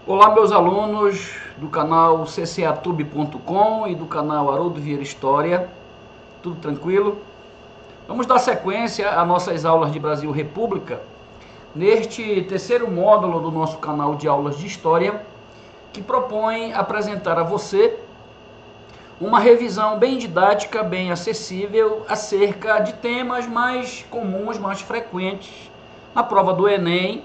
Olá, meus alunos do canal ccatube.com e do canal Haroldo Vieira História, tudo tranquilo? Vamos dar sequência às nossas aulas de Brasil República, neste terceiro módulo do nosso canal de aulas de História, que propõe apresentar a você uma revisão bem didática, bem acessível, acerca de temas mais comuns, mais frequentes na prova do Enem,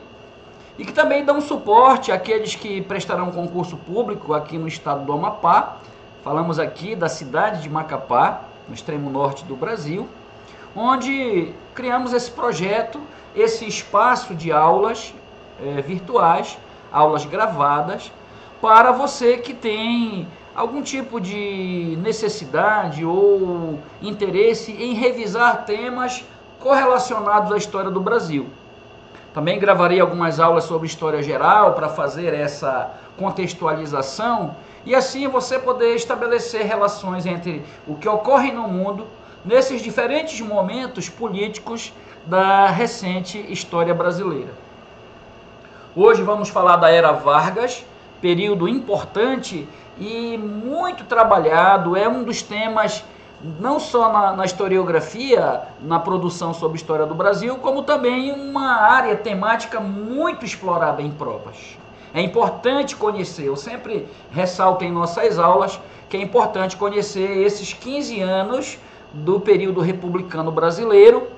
e que também dão suporte àqueles que prestarão concurso público aqui no estado do Amapá. Falamos aqui da cidade de Macapá, no extremo norte do Brasil, onde criamos esse projeto, esse espaço de aulas virtuais, aulas gravadas, para você que tem algum tipo de necessidade ou interesse em revisar temas correlacionados à história do Brasil. Também gravarei algumas aulas sobre história geral para fazer essa contextualização e assim você poder estabelecer relações entre o que ocorre no mundo nesses diferentes momentos políticos da recente história brasileira. Hoje vamos falar da Era Vargas, período importante e muito trabalhado, é um dos temas não só na historiografia, na produção sobre história do Brasil, como também uma área temática muito explorada em provas. É importante conhecer, eu sempre ressalto em nossas aulas, que é importante conhecer esses 15 anos do período republicano brasileiro,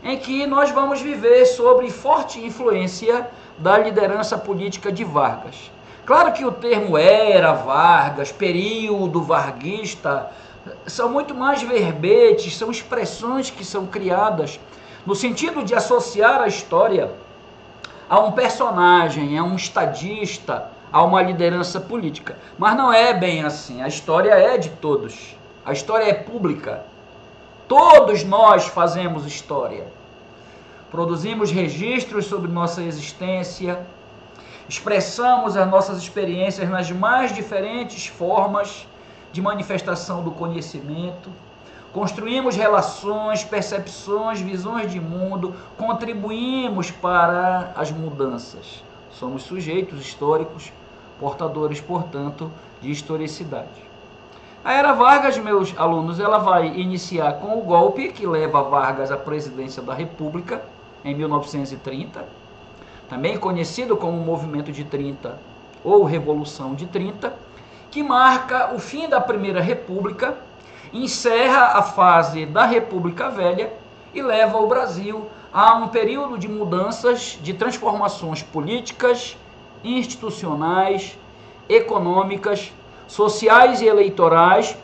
em que nós vamos viver sob forte influência da liderança política de Vargas. Claro que o termo Era Vargas, período varguista, são muito mais verbetes, são expressões que são criadas no sentido de associar a história a um personagem, a um estadista, a uma liderança política. Mas não é bem assim, a história é de todos, a história é pública. Todos nós fazemos história, produzimos registros sobre nossa existência, expressamos as nossas experiências nas mais diferentes formas de manifestação do conhecimento, construímos relações, percepções, visões de mundo, contribuímos para as mudanças. Somos sujeitos históricos, portadores, portanto, de historicidade. A Era Vargas, meus alunos, ela vai iniciar com o golpe que leva Vargas à presidência da República em 1930, também conhecido como Movimento de 30 ou Revolução de 30, que marca o fim da Primeira República, encerra a fase da República Velha e leva o Brasil a um período de mudanças, de transformações políticas, institucionais, econômicas, sociais e eleitorais,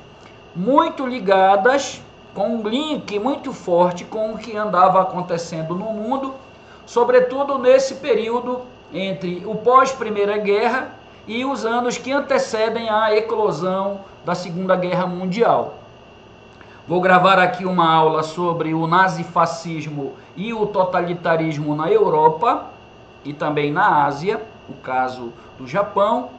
muito ligadas, com um link muito forte com o que andava acontecendo no mundo, sobretudo nesse período entre o pós-Primeira Guerra e os anos que antecedem a eclosão da Segunda Guerra Mundial. Vou gravar aqui uma aula sobre o nazifascismo e o totalitarismo na Europa e também na Ásia, o caso do Japão.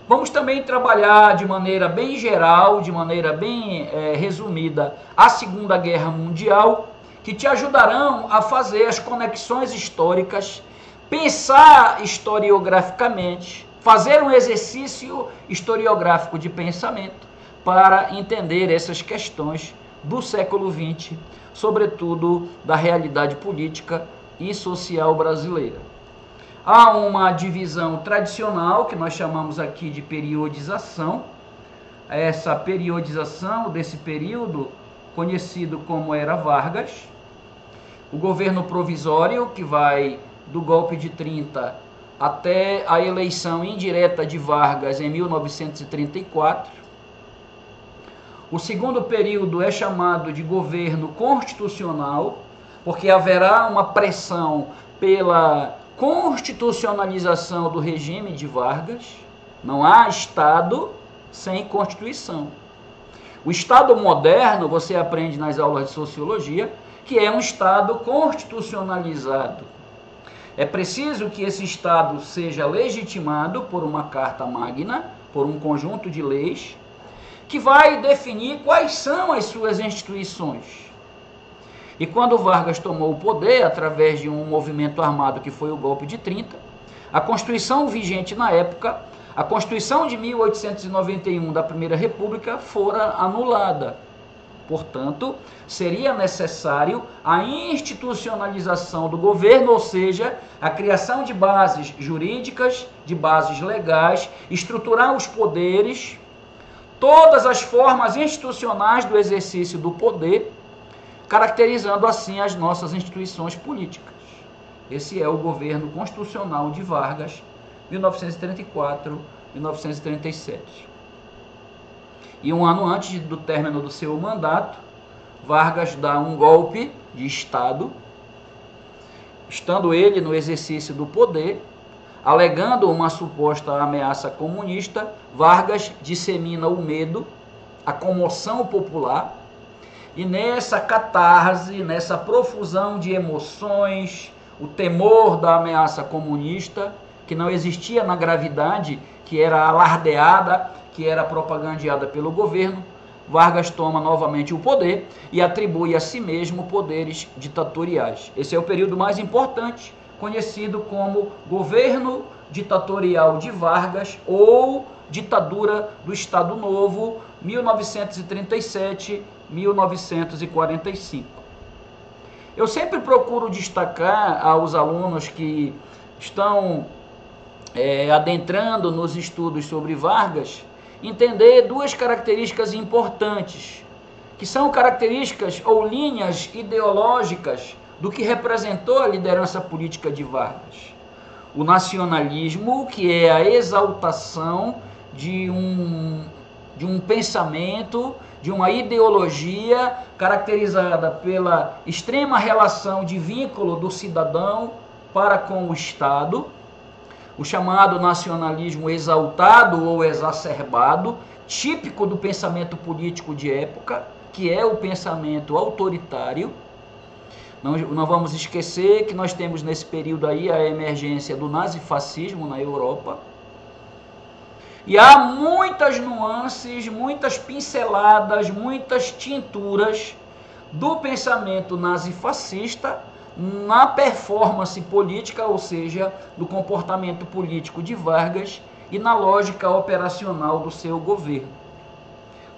Vamos também trabalhar de maneira bem geral, de maneira bem resumida, a Segunda Guerra Mundial, que te ajudarão a fazer as conexões históricas, pensar historiograficamente, fazer um exercício historiográfico de pensamento para entender essas questões do século XX, sobretudo da realidade política e social brasileira. Há uma divisão tradicional, que nós chamamos aqui de periodização. Essa periodização desse período, conhecido como Era Vargas, o governo provisório, que vai do golpe de 30 até a eleição indireta de Vargas em 1934. O segundo período é chamado de governo constitucional, porque haverá uma pressão pela constitucionalização do regime de Vargas. Não há Estado sem Constituição. O Estado moderno, você aprende nas aulas de Sociologia, que é um Estado constitucionalizado. É preciso que esse Estado seja legitimado por uma Carta Magna, por um conjunto de leis, que vai definir quais são as suas instituições. E quando Vargas tomou o poder, através de um movimento armado que foi o golpe de 30, a Constituição vigente na época a Constituição de 1891 da Primeira República fora anulada. Portanto, seria necessário a institucionalização do governo, ou seja, a criação de bases jurídicas, de bases legais, estruturar os poderes, todas as formas institucionais do exercício do poder, caracterizando assim as nossas instituições políticas. Esse é o governo constitucional de Vargas, 1934-1937. E um ano antes do término do seu mandato, Vargas dá um golpe de Estado, estando ele no exercício do poder, alegando uma suposta ameaça comunista. Vargas dissemina o medo, a comoção popular, e nessa catarse, nessa profusão de emoções, o temor da ameaça comunista, que não existia na gravidade, que era alardeada, que era propagandeada pelo governo, Vargas toma novamente o poder e atribui a si mesmo poderes ditatoriais. Esse é o período mais importante, conhecido como governo ditatorial de Vargas ou ditadura do Estado Novo, 1937-1945. Eu sempre procuro destacar aos alunos que estão adentrando nos estudos sobre Vargas, entender duas características importantes, que são características ou linhas ideológicas do que representou a liderança política de Vargas. O nacionalismo, que é a exaltação de um pensamento, de uma ideologia caracterizada pela extrema relação de vínculo do cidadão para com o Estado, o chamado nacionalismo exaltado ou exacerbado, típico do pensamento político de época, que é o pensamento autoritário. Não vamos esquecer que nós temos nesse período aí a emergência do nazifascismo na Europa. E há muitas nuances, muitas pinceladas, muitas tinturas do pensamento nazifascista na performance política, ou seja, do comportamento político de Vargas e na lógica operacional do seu governo.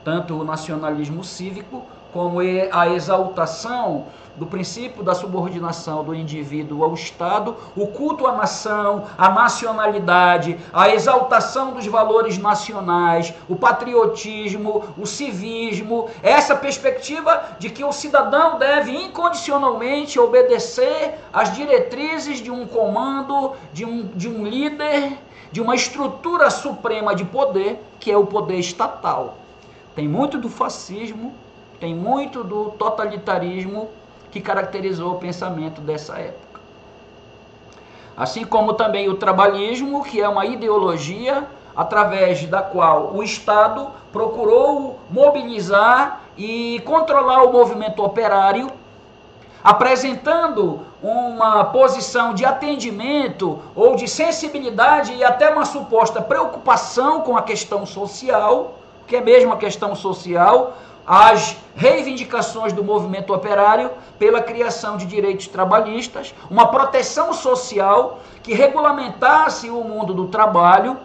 Tanto o nacionalismo cívico como a exaltação do princípio da subordinação do indivíduo ao Estado, o culto à nação, à nacionalidade, a exaltação dos valores nacionais, o patriotismo, o civismo, essa perspectiva de que o cidadão deve incondicionalmente obedecer às diretrizes de um comando, de um líder, de uma estrutura suprema de poder, que é o poder estatal. Tem muito do fascismo, tem muito do totalitarismo que caracterizou o pensamento dessa época. Assim como também o trabalhismo, que é uma ideologia através da qual o Estado procurou mobilizar e controlar o movimento operário, apresentando uma posição de atendimento ou de sensibilidade e até uma suposta preocupação com a questão social, que é mesmo a questão social, as reivindicações do movimento operário pela criação de direitos trabalhistas, uma proteção social que regulamentasse o mundo do trabalho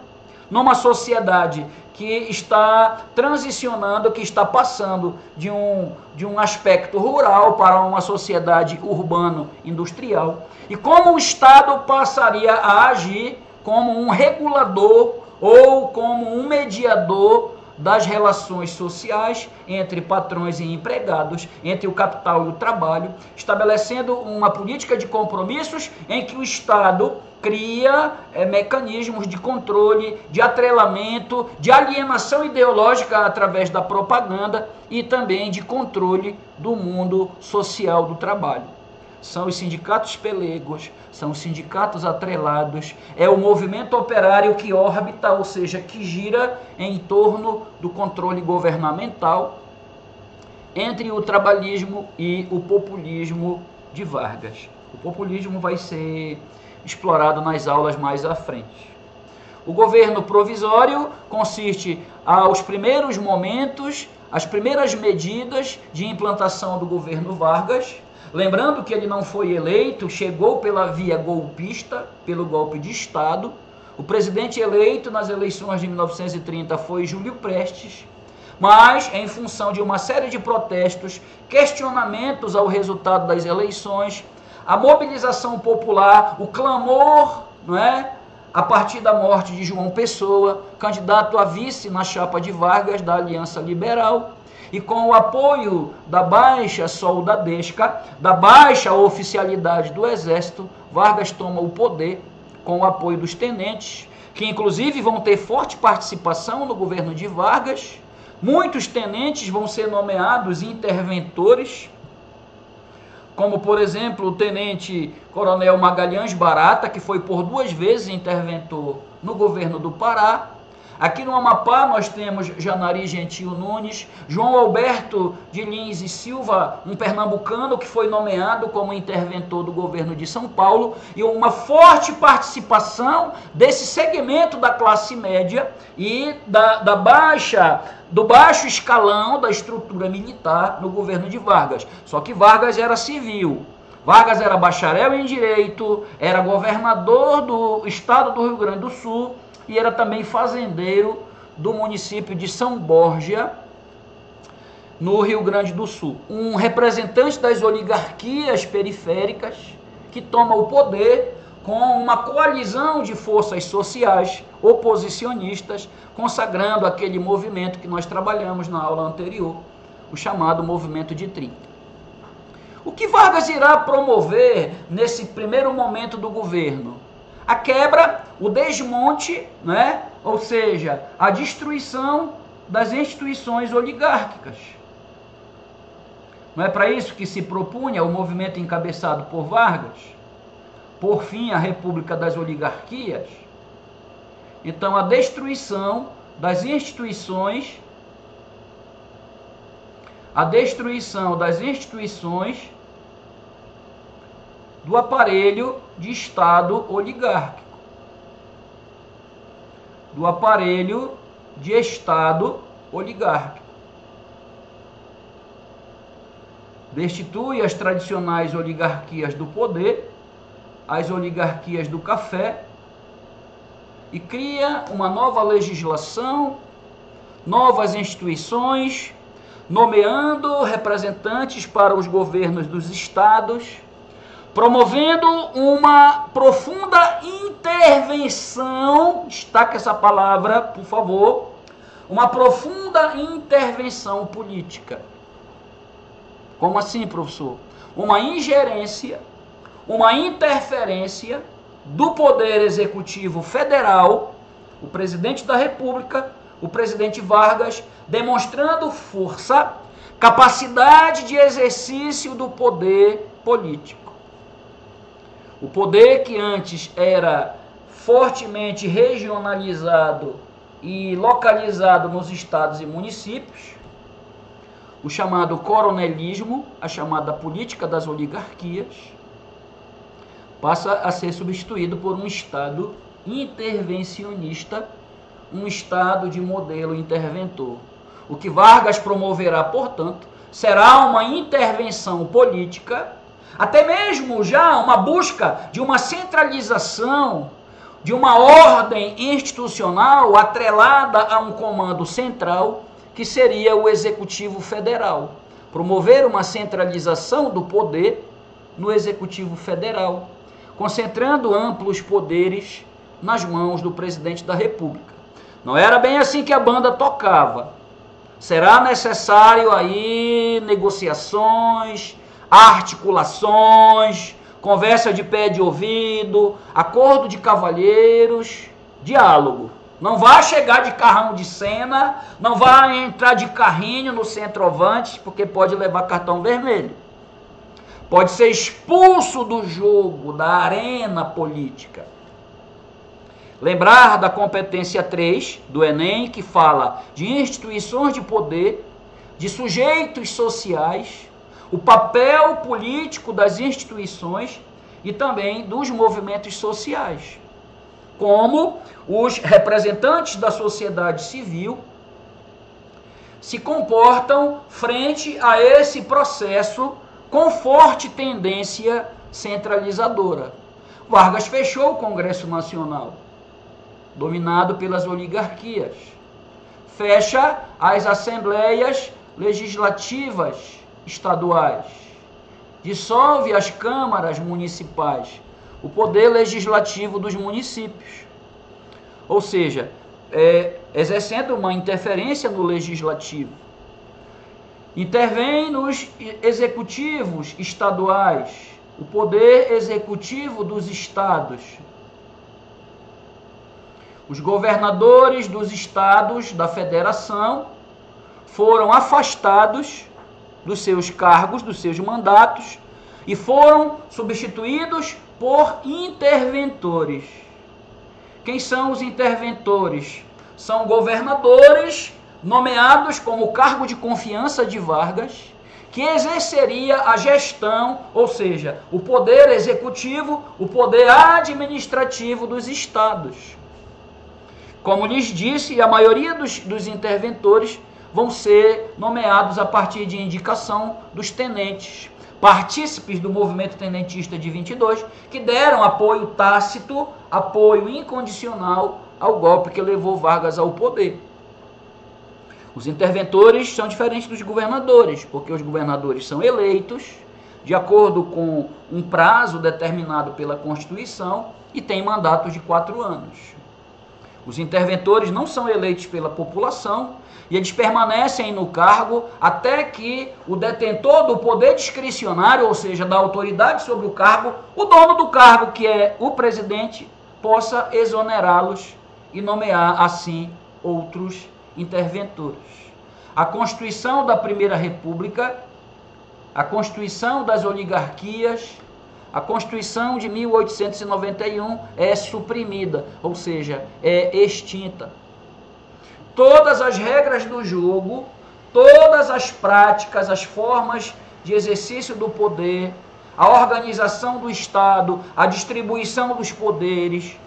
numa sociedade que está transicionando, que está passando de um aspecto rural para uma sociedade urbano-industrial, e como o Estado passaria a agir como um regulador ou como um mediador das relações sociais entre patrões e empregados, entre o capital e o trabalho, estabelecendo uma política de compromissos em que o Estado cria mecanismos de controle, de atrelamento, de alienação ideológica através da propaganda e também de controle do mundo social do trabalho. São os sindicatos pelegos, são os sindicatos atrelados, é o movimento operário que orbita, ou seja, que gira em torno do controle governamental entre o trabalhismo e o populismo de Vargas. O populismo vai ser explorado nas aulas mais à frente. O governo provisório consiste aos primeiros momentos, as primeiras medidas de implantação do governo Vargas. Lembrando que ele não foi eleito, chegou pela via golpista, pelo golpe de Estado. O presidente eleito nas eleições de 1930 foi Júlio Prestes, mas em função de uma série de protestos, questionamentos ao resultado das eleições, a mobilização popular, o clamor, não é? A partir da morte de João Pessoa, candidato a vice na chapa de Vargas da Aliança Liberal, e com o apoio da baixa soldadesca, da baixa oficialidade do Exército, Vargas toma o poder com o apoio dos tenentes, que inclusive vão ter forte participação no governo de Vargas. Muitos tenentes vão ser nomeados interventores, como, por exemplo, o tenente-coronel Magalhães Barata, que foi por 2 vezes interventor no governo do Pará. Aqui no Amapá nós temos Janari Gentil Nunes, João Alberto de Lins e Silva, um pernambucano que foi nomeado como interventor do governo de São Paulo, e uma forte participação desse segmento da classe média e do baixo escalão da estrutura militar no governo de Vargas. Só que Vargas era civil. Vargas era bacharel em direito, era governador do estado do Rio Grande do Sul e era também fazendeiro do município de São Borja, no Rio Grande do Sul. Um representante das oligarquias periféricas que toma o poder com uma coalizão de forças sociais oposicionistas, consagrando aquele movimento que nós trabalhamos na aula anterior, o chamado Movimento de 30. O que Vargas irá promover nesse primeiro momento do governo? A quebra, o desmonte, né? Ou seja, a destruição das instituições oligárquicas. Não é para isso que se propunha o movimento encabeçado por Vargas? Por fim, a República das Oligarquias? Então, a destruição das instituições, do aparelho de Estado oligárquico, Destitui as tradicionais oligarquias do poder, as oligarquias do café, e cria uma nova legislação, novas instituições, nomeando representantes para os governos dos estados, promovendo uma profunda intervenção, destaque essa palavra, por favor, uma profunda intervenção política. Como assim, professor? Uma ingerência, uma interferência do Poder Executivo Federal, o presidente da República, o presidente Vargas, demonstrando força, capacidade de exercício do poder político. O poder que antes era fortemente regionalizado e localizado nos estados e municípios, o chamado coronelismo, a chamada política das oligarquias, passa a ser substituído por um Estado intervencionista, um Estado de modelo interventor. O que Vargas promoverá, portanto, será uma intervenção política, até mesmo já uma busca de uma centralização, de uma ordem institucional atrelada a um comando central, que seria o Executivo Federal. Promover uma centralização do poder no Executivo Federal, concentrando amplos poderes nas mãos do presidente da República. Não era bem assim que a banda tocava. Será necessário aí negociações, articulações, conversa de pé de ouvido, acordo de cavalheiros, diálogo. Não vai chegar de carrão de cena, não vai entrar de carrinho no centroavante, porque pode levar cartão vermelho. Pode ser expulso do jogo, da arena política. Lembrar da competência 3 do Enem, que fala de instituições de poder, de sujeitos sociais, o papel político das instituições e também dos movimentos sociais, como os representantes da sociedade civil se comportam frente a esse processo com forte tendência centralizadora. Vargas fechou o Congresso Nacional. dominado pelas oligarquias. Fecha as assembleias legislativas estaduais. Dissolve as câmaras municipais, o poder legislativo dos municípios. Ou seja, exercendo uma interferência no legislativo. Intervém nos executivos estaduais, o poder executivo dos estados. Os governadores dos estados da federação foram afastados dos seus cargos, dos seus mandatos, e foram substituídos por interventores. Quem são os interventores? São governadores nomeados como cargo de confiança de Vargas, que exerceria a gestão, ou seja, o poder executivo, o poder administrativo dos estados. Como lhes disse, a maioria dos interventores vão ser nomeados a partir de indicação dos tenentes, partícipes do movimento tenentista de 22, que deram apoio tácito, apoio incondicional ao golpe que levou Vargas ao poder. Os interventores são diferentes dos governadores, porque os governadores são eleitos de acordo com um prazo determinado pela Constituição e têm mandatos de 4 anos. Os interventores não são eleitos pela população e eles permanecem no cargo até que o detentor do poder discricionário, ou seja, da autoridade sobre o cargo, o dono do cargo, que é o presidente, possa exonerá-los e nomear assim outros interventores. A Constituição da Primeira República, a Constituição das oligarquias, a Constituição de 1891 é suprimida, ou seja, é extinta. Todas as regras do jogo, todas as práticas, as formas de exercício do poder, a organização do Estado, a distribuição dos poderes,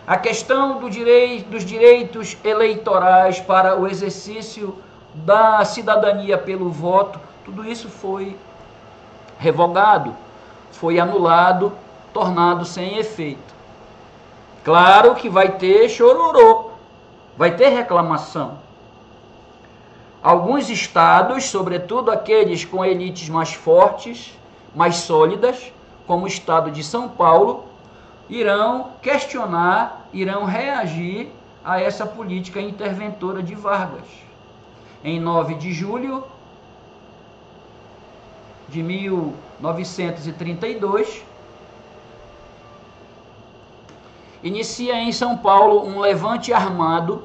a questão dos direitos eleitorais para o exercício da cidadania pelo voto, tudo isso foi revogado, foi anulado, tornado sem efeito. Claro que vai ter chororô, vai ter reclamação. Alguns estados, sobretudo aqueles com elites mais fortes, mais sólidas, como o estado de São Paulo, irão questionar, irão reagir a essa política interventora de Vargas. Em 9 de julho de 1932, inicia em São Paulo um levante armado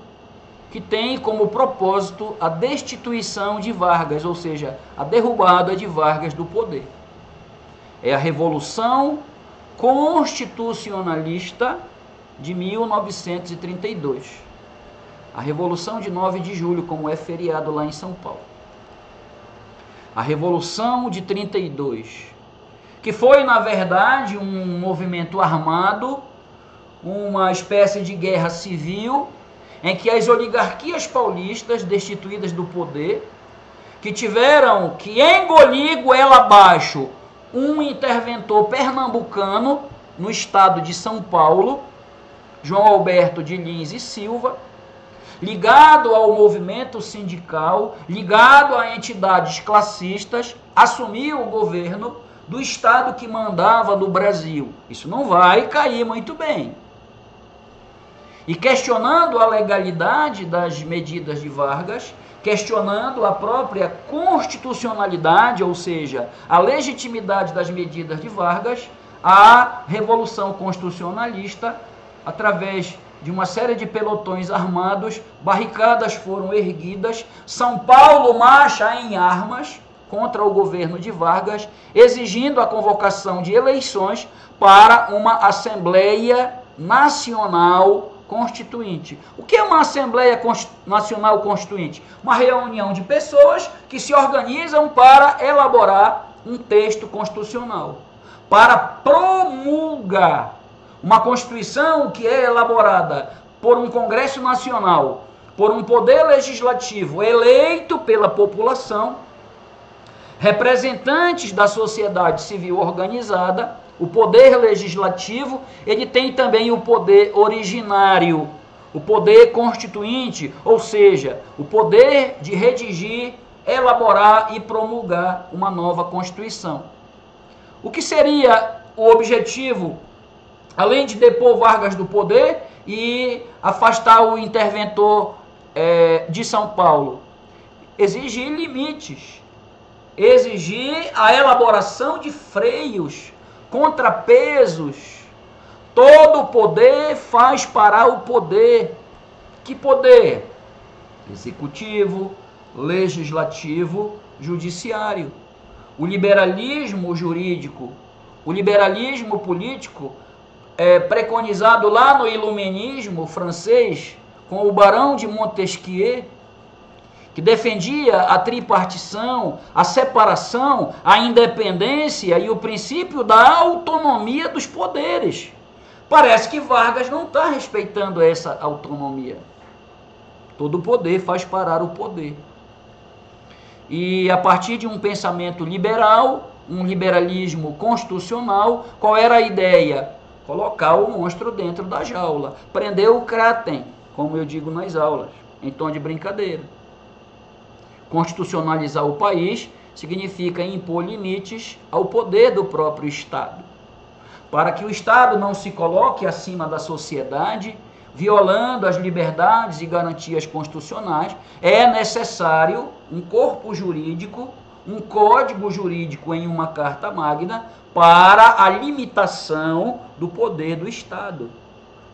que tem como propósito a destituição de Vargas, ou seja, a derrubada de Vargas do poder. É a Revolução Constitucionalista de 1932. A Revolução de 9 de julho, como é feriado lá em São Paulo. A Revolução de 32, que foi, na verdade, um movimento armado, uma espécie de guerra civil, em que as oligarquias paulistas, destituídas do poder, que tiveram que engolir goela abaixo um interventor pernambucano no estado de São Paulo, João Alberto de Lins e Silva, ligado ao movimento sindical, ligado a entidades classistas, assumiu o governo do estado que mandava no Brasil. Isso não vai cair muito bem. E questionando a legalidade das medidas de Vargas, questionando a própria constitucionalidade, ou seja, a legitimidade das medidas de Vargas, a Revolução Constitucionalista, através de uma série de pelotões armados, barricadas foram erguidas, São Paulo marcha em armas contra o governo de Vargas, exigindo a convocação de eleições para uma Assembleia Nacional Constituinte. O que é uma Assembleia Nacional Constituinte? Uma reunião de pessoas que se organizam para elaborar um texto constitucional, para promulgar uma Constituição que é elaborada por um Congresso Nacional, por um poder legislativo eleito pela população, representantes da sociedade civil organizada. O poder legislativo, ele tem também o poder originário, o poder constituinte, ou seja, o poder de redigir, elaborar e promulgar uma nova Constituição. O que seria o objetivo, além de depor Vargas do poder e afastar o interventor de São Paulo? Exigir limites, exigir a elaboração de freios, contrapesos. Todo poder faz parar o poder. Que poder? Executivo, legislativo, judiciário. O liberalismo jurídico, o liberalismo político, preconizado lá no iluminismo francês, com o Barão de Montesquieu, que defendia a tripartição, a separação, a independência e o princípio da autonomia dos poderes. Parece que Vargas não está respeitando essa autonomia. Todo poder faz parar o poder. E a partir de um pensamento liberal, um liberalismo constitucional, qual era a ideia? Colocar o monstro dentro da jaula. Prender o Kraten, como eu digo nas aulas, em tom de brincadeira. Constitucionalizar o país significa impor limites ao poder do próprio Estado. Para que o Estado não se coloque acima da sociedade, violando as liberdades e garantias constitucionais, é necessário um corpo jurídico, um código jurídico em uma carta magna para a limitação do poder do Estado.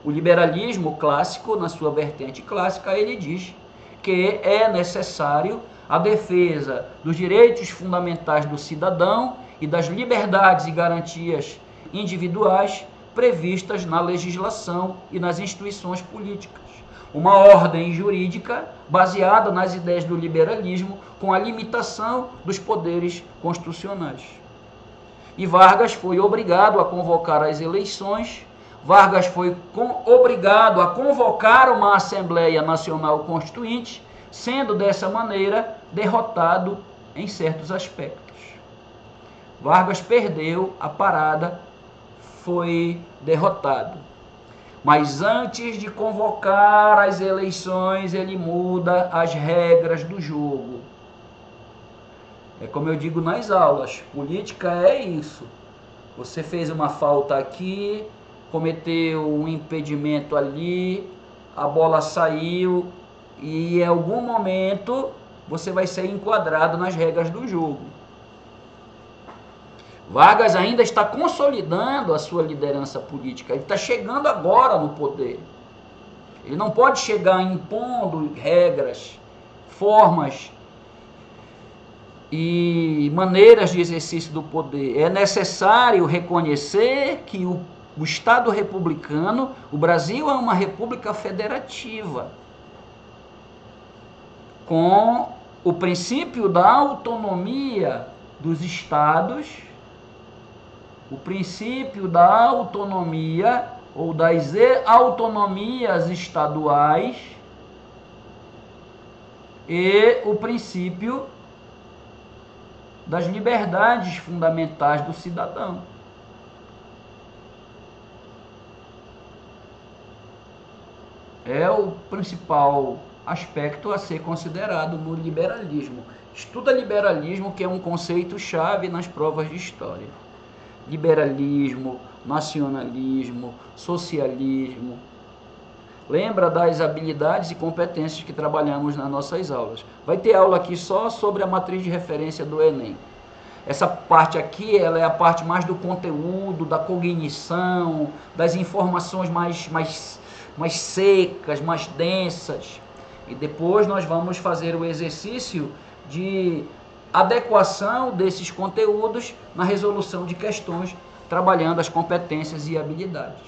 O liberalismo clássico, na sua vertente clássica, ele diz que é necessário a defesa dos direitos fundamentais do cidadão e das liberdades e garantias individuais previstas na legislação e nas instituições políticas. Uma ordem jurídica baseada nas ideias do liberalismo, com a limitação dos poderes constitucionais. E Vargas foi obrigado a convocar as eleições, Vargas foi obrigado a convocar uma Assembleia Nacional Constituinte, sendo dessa maneira derrotado em certos aspectos. Vargas perdeu a parada, foi derrotado. Mas antes de convocar as eleições, ele muda as regras do jogo. É como eu digo nas aulas, política é isso. Você fez uma falta aqui, cometeu um impedimento ali, a bola saiu e em algum momento você vai ser enquadrado nas regras do jogo. Vargas ainda está consolidando a sua liderança política, ele está chegando agora no poder. Ele não pode chegar impondo regras, formas e maneiras de exercício do poder. É necessário reconhecer que o Estado republicano, o Brasil é uma república federativa, com o princípio da autonomia dos estados, o princípio da autonomia ou das autonomias estaduais e o princípio das liberdades fundamentais do cidadão. É o principal aspecto a ser considerado no liberalismo. Estuda liberalismo, que é um conceito-chave nas provas de história. Liberalismo, nacionalismo, socialismo. Lembra das habilidades e competências que trabalhamos nas nossas aulas. Vai ter aula aqui só sobre a matriz de referência do Enem. Essa parte aqui, ela é a parte mais do conteúdo, da cognição, das informações mais secas, mais densas. E depois nós vamos fazer o exercício de adequação desses conteúdos na resolução de questões, trabalhando as competências e habilidades.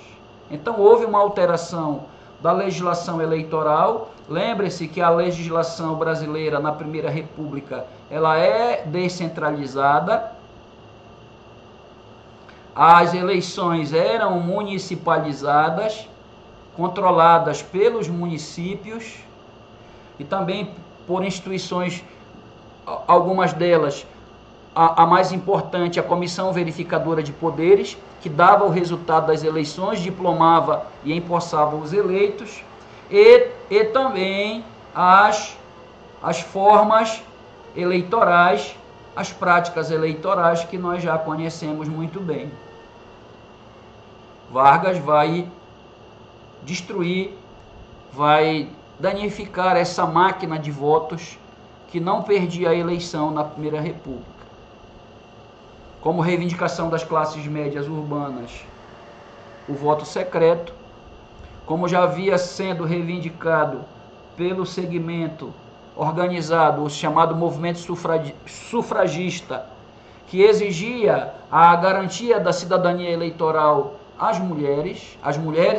Então houve uma alteração da legislação eleitoral. Lembre-se que a legislação brasileira na Primeira República, ela é descentralizada. As eleições eram municipalizadas, controladas pelos municípios e também por instituições, algumas delas a mais importante, a Comissão Verificadora de Poderes, que dava o resultado das eleições, diplomava e empossava os eleitos, e também as formas eleitorais, as práticas eleitorais que nós já conhecemos muito bem. Vargas vai destruir, vai danificar essa máquina de votos que não perdia a eleição na Primeira República. Como reivindicação das classes médias urbanas, o voto secreto, como já havia sendo reivindicado pelo segmento organizado, o chamado movimento sufragista, que exigia a garantia da cidadania eleitoral às mulheres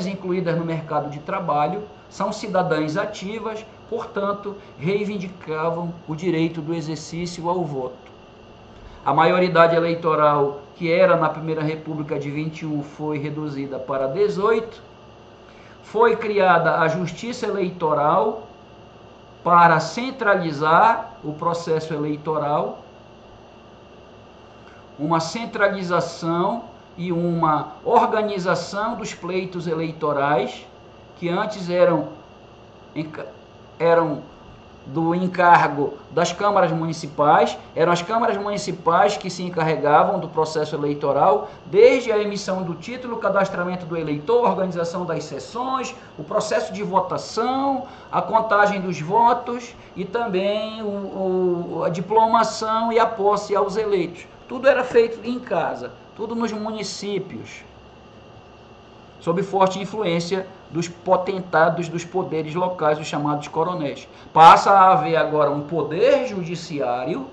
incluídas no mercado de trabalho, são cidadãs ativas, portanto, reivindicavam o direito do exercício ao voto. A maioridade eleitoral, que era na Primeira República de 21, foi reduzida para 18. Foi criada a Justiça Eleitoral para centralizar o processo eleitoral, uma centralização e uma organização dos pleitos eleitorais, que antes eram do encargo das câmaras municipais, eram as câmaras municipais que se encarregavam do processo eleitoral, desde a emissão do título, o cadastramento do eleitor, a organização das sessões, o processo de votação, a contagem dos votos e também a diplomação e a posse aos eleitos. Tudo era feito em casa, tudo nos municípios, sob forte influência dos potentados dos poderes locais, os chamados coronéis. Passa a haver agora um poder judiciário,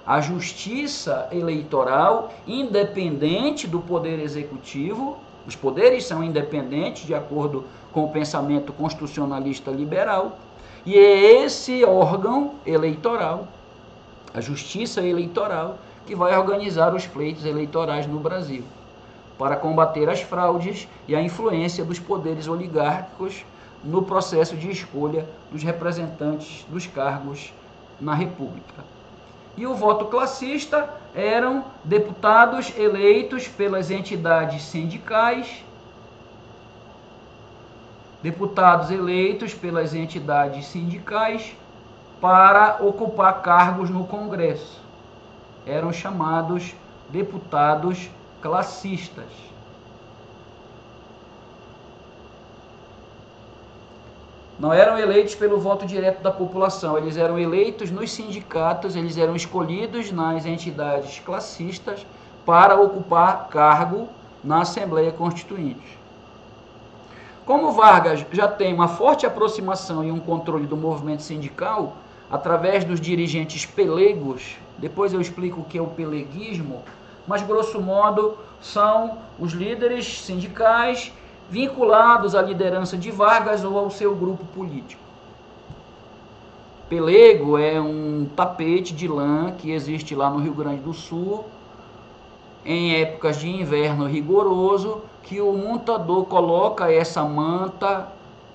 a justiça eleitoral, independente do poder executivo. Os poderes são independentes, de acordo com o pensamento constitucionalista liberal. E é esse órgão eleitoral, a justiça eleitoral, que vai organizar os pleitos eleitorais no Brasil, para combater as fraudes e a influência dos poderes oligárquicos no processo de escolha dos representantes dos cargos na República. E o voto classista eram deputados eleitos pelas entidades sindicais, para ocupar cargos no Congresso. Eram chamados deputados classistas. Não eram eleitos pelo voto direto da população, eles eram eleitos nos sindicatos, eles eram escolhidos nas entidades classistas para ocupar cargo na Assembleia Constituinte. Como Vargas já tem uma forte aproximação e um controle do movimento sindical, através dos dirigentes pelegos, depois eu explico o que é o peleguismo, mas grosso modo são os líderes sindicais vinculados à liderança de Vargas ou ao seu grupo político. Pelego é um tapete de lã que existe lá no Rio Grande do Sul, em épocas de inverno rigoroso, que o montador coloca essa manta,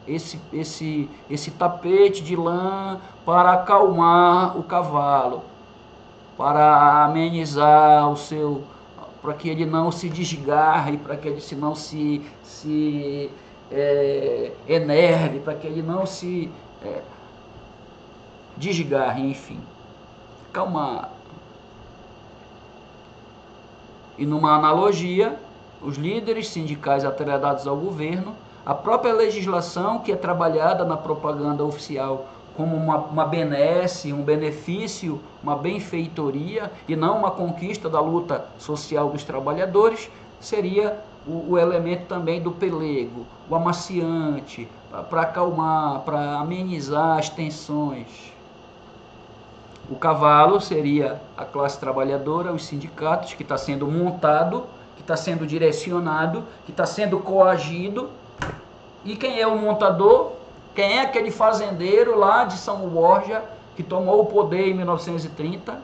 esse tapete de lã para acalmar o cavalo, para amenizar para que ele não se desgarre, para que ele não se enerve, para que ele não se desgarre, enfim. Calma. E numa analogia, os líderes sindicais atrelados ao governo, a própria legislação que é trabalhada na propaganda oficial como uma benesse, um benefício, uma benfeitoria e não uma conquista da luta social dos trabalhadores, seria o elemento também do pelego, o amaciante, para acalmar, para amenizar as tensões. O cavalo seria a classe trabalhadora, os sindicatos, que está sendo montado, que está sendo direcionado, que está sendo coagido. E quem é o montador? Quem é aquele fazendeiro lá de São Borja que tomou o poder em 1930?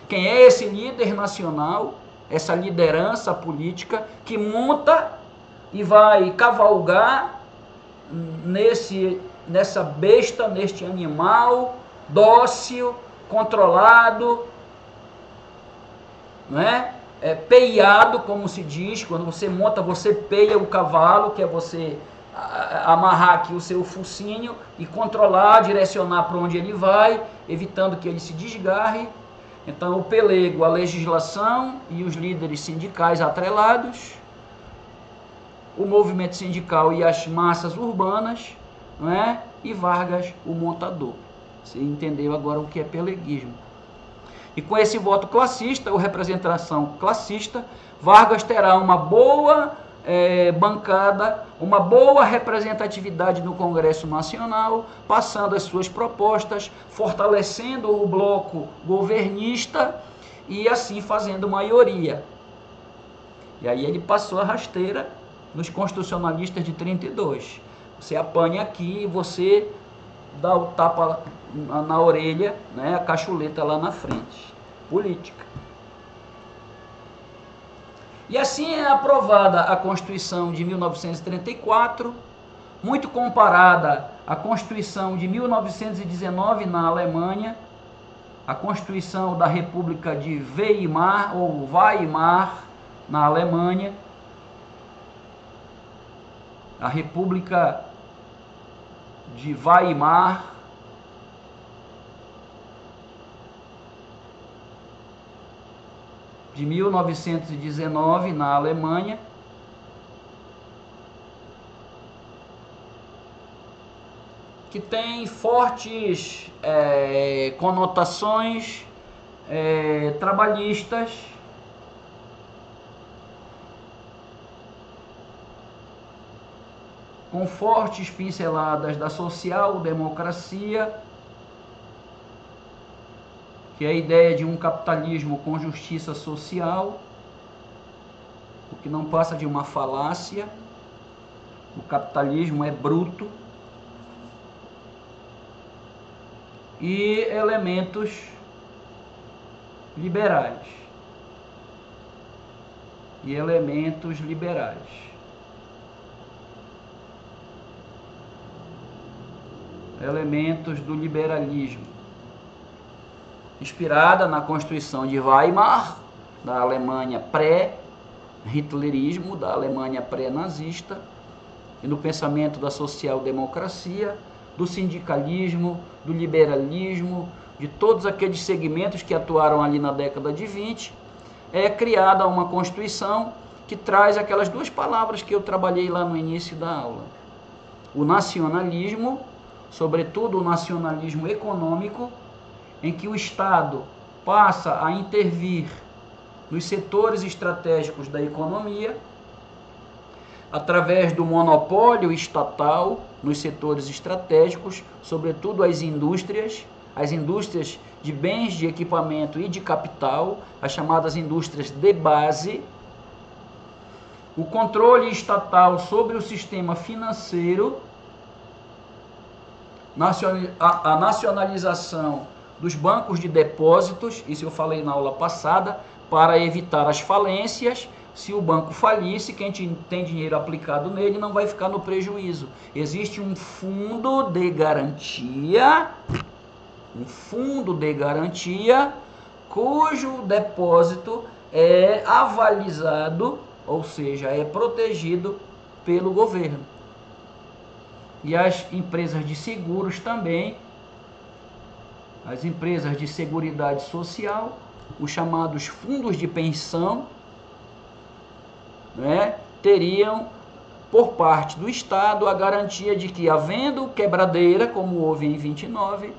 Quem é esse líder nacional, essa liderança política que monta e vai cavalgar nessa besta, neste animal dócil, controlado, não é? Peiado, como se diz, quando você monta, você peia o cavalo, que é você amarrar aqui o seu focinho e controlar, direcionar para onde ele vai, evitando que ele se desgarre. Então o pelego, a legislação e os líderes sindicais atrelados, o movimento sindical e as massas urbanas, não é? E Vargas, o montador. Você entendeu agora o que é peleguismo. E com esse voto classista, ou representação classista, Vargas terá uma boa bancada, uma boa representatividade no Congresso Nacional, passando as suas propostas, fortalecendo o bloco governista e assim fazendo maioria. E aí ele passou a rasteira nos constitucionalistas de 32. Você apanha aqui e você dá o tapa na orelha, né, a cachuleta lá na frente. Política. E assim é aprovada a Constituição de 1934, muito comparada à Constituição de 1919 na Alemanha, a Constituição da República de Weimar ou Weimar na Alemanha, a República de Weimar, de 1919 na Alemanha, que tem fortes conotações trabalhistas, com fortes pinceladas da social-democracia, que é a ideia de um capitalismo com justiça social, o que não passa de uma falácia. O capitalismo é bruto. E elementos liberais. Elementos do liberalismo, inspirada na Constituição de Weimar, da Alemanha pré-hitlerismo, da Alemanha pré-nazista, e no pensamento da social-democracia, do sindicalismo, do liberalismo, de todos aqueles segmentos que atuaram ali na década de 20, é criada uma Constituição que traz aquelas duas palavras que eu trabalhei lá no início da aula. O nacionalismo, sobretudo o nacionalismo econômico, em que o Estado passa a intervir nos setores estratégicos da economia, através do monopólio estatal nos setores estratégicos, sobretudo as indústrias de bens, de equipamento e de capital, as chamadas indústrias de base, o controle estatal sobre o sistema financeiro, a nacionalização dos bancos de depósitos, isso eu falei na aula passada, para evitar as falências. Se o banco falisse, quem tem dinheiro aplicado nele não vai ficar no prejuízo. Existe um fundo de garantia, cujo depósito é avalizado, ou seja, é protegido pelo governo. E as empresas de seguros também, as empresas de seguridade social, os chamados fundos de pensão, né, teriam por parte do Estado a garantia de que, havendo quebradeira, como houve em 29,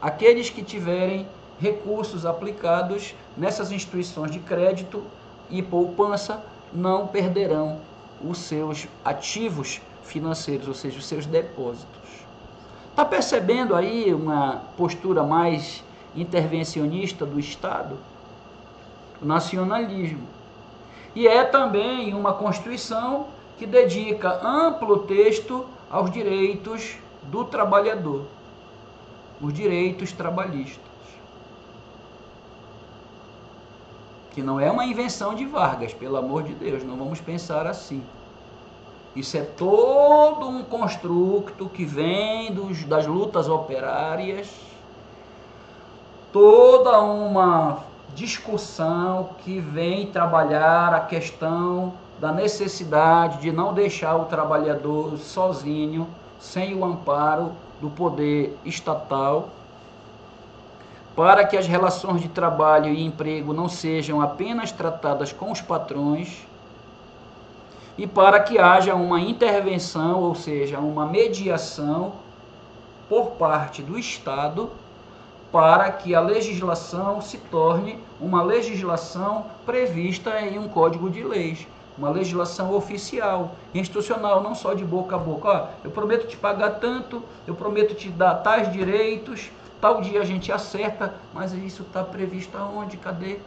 aqueles que tiverem recursos aplicados nessas instituições de crédito e poupança não perderão os seus ativos financeiros, ou seja, os seus depósitos. Está percebendo aí uma postura mais intervencionista do Estado? O nacionalismo. E é também uma Constituição que dedica amplo texto aos direitos do trabalhador, os direitos trabalhistas. Que não é uma invenção de Vargas, pelo amor de Deus, não vamos pensar assim. Isso é todo um construto que vem das lutas operárias, toda uma discussão que vem trabalhar a questão da necessidade de não deixar o trabalhador sozinho, sem o amparo do poder estatal, para que as relações de trabalho e emprego não sejam apenas tratadas com os patrões, e para que haja uma intervenção, ou seja, uma mediação por parte do Estado, para que a legislação se torne uma legislação prevista em um código de leis, uma legislação oficial, institucional, não só de boca a boca. Ó, eu prometo te pagar tanto, eu prometo te dar tais direitos, tal dia a gente acerta, mas isso está previsto aonde? Cadê?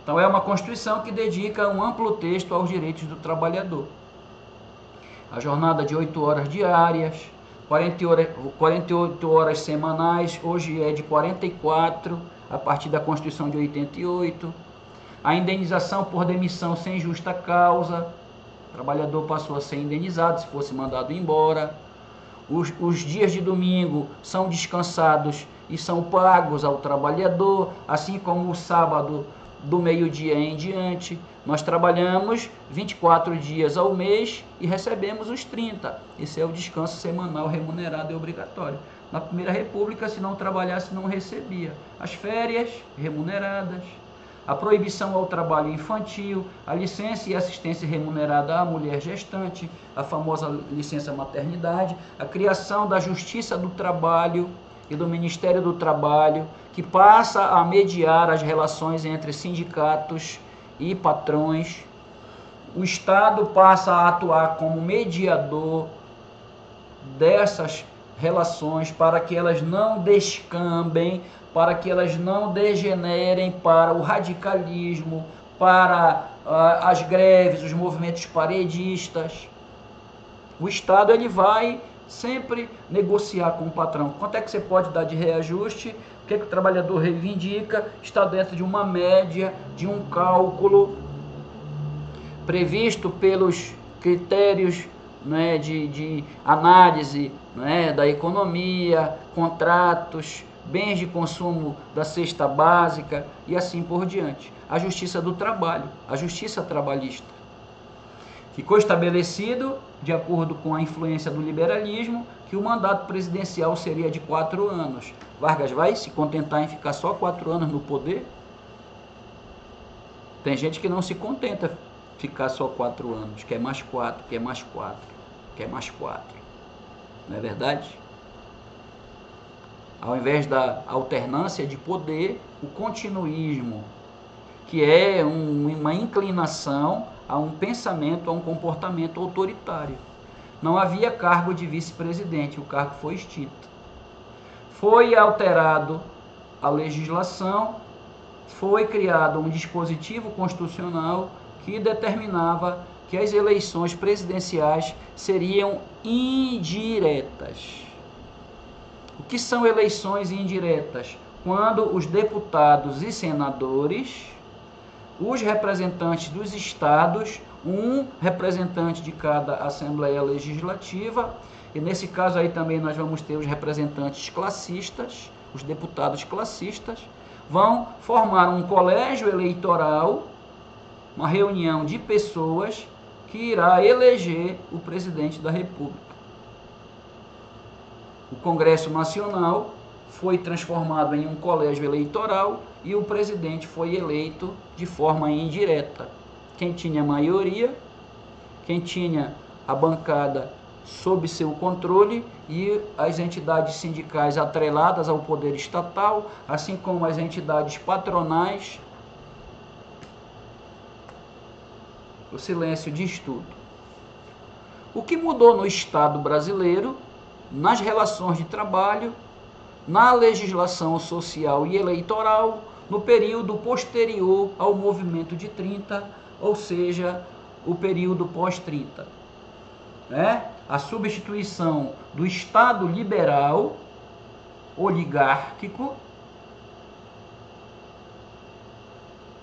Então é uma Constituição que dedica um amplo texto aos direitos do trabalhador. A jornada de 8 horas diárias, 48 horas semanais, hoje é de 44, a partir da Constituição de 88. A indenização por demissão sem justa causa, o trabalhador passou a ser indenizado se fosse mandado embora. Os dias de domingo são descansados e são pagos ao trabalhador, assim como o sábado do meio-dia em diante. Nós trabalhamos 24 dias ao mês e recebemos os 30. Esse é o descanso semanal remunerado e obrigatório. Na Primeira República, se não trabalhasse, não recebia. As férias remuneradas, a proibição ao trabalho infantil, a licença e assistência remunerada à mulher gestante, a famosa licença maternidade, a criação da Justiça do Trabalho e do Ministério do Trabalho, que passa a mediar as relações entre sindicatos e patrões. O Estado passa a atuar como mediador dessas relações para que elas não descambem, para que elas não degenerem para o radicalismo, para as greves, os movimentos paredistas. O Estado ele vai sempre negociar com o patrão. Quanto é que você pode dar de reajuste? O que é que o trabalhador reivindica? Está dentro de uma média, de um cálculo previsto pelos critérios, né, de análise, né, da economia, contratos, bens de consumo da cesta básica e assim por diante. A justiça do trabalho, a justiça trabalhista. Ficou estabelecido, de acordo com a influência do liberalismo, que o mandato presidencial seria de 4 anos. Vargas vai se contentar em ficar só 4 anos no poder? Tem gente que não se contenta ficar só 4 anos, quer mais 4, quer mais 4, quer mais 4. Não é verdade? Ao invés da alternância de poder, o continuismo, que é uma inclinação a um pensamento, a um comportamento autoritário. Não havia cargo de vice-presidente, o cargo foi extinto. Foi alterado a legislação, foi criado um dispositivo constitucional que determinava que as eleições presidenciais seriam indiretas. O que são eleições indiretas? Quando os deputados e senadores, os representantes dos estados, um representante de cada Assembleia Legislativa, e nesse caso aí também nós vamos ter os representantes classistas, os deputados classistas, vão formar um colégio eleitoral, uma reunião de pessoas que irá eleger o presidente da República. O Congresso Nacional foi transformado em um colégio eleitoral e o presidente foi eleito de forma indireta. Quem tinha maioria, quem tinha a bancada sob seu controle e as entidades sindicais atreladas ao poder estatal, assim como as entidades patronais. O silêncio diz tudo. O que mudou no Estado brasileiro, nas relações de trabalho, na legislação social e eleitoral, no período posterior ao movimento de 30, ou seja, o período pós-30. A substituição do Estado liberal, oligárquico,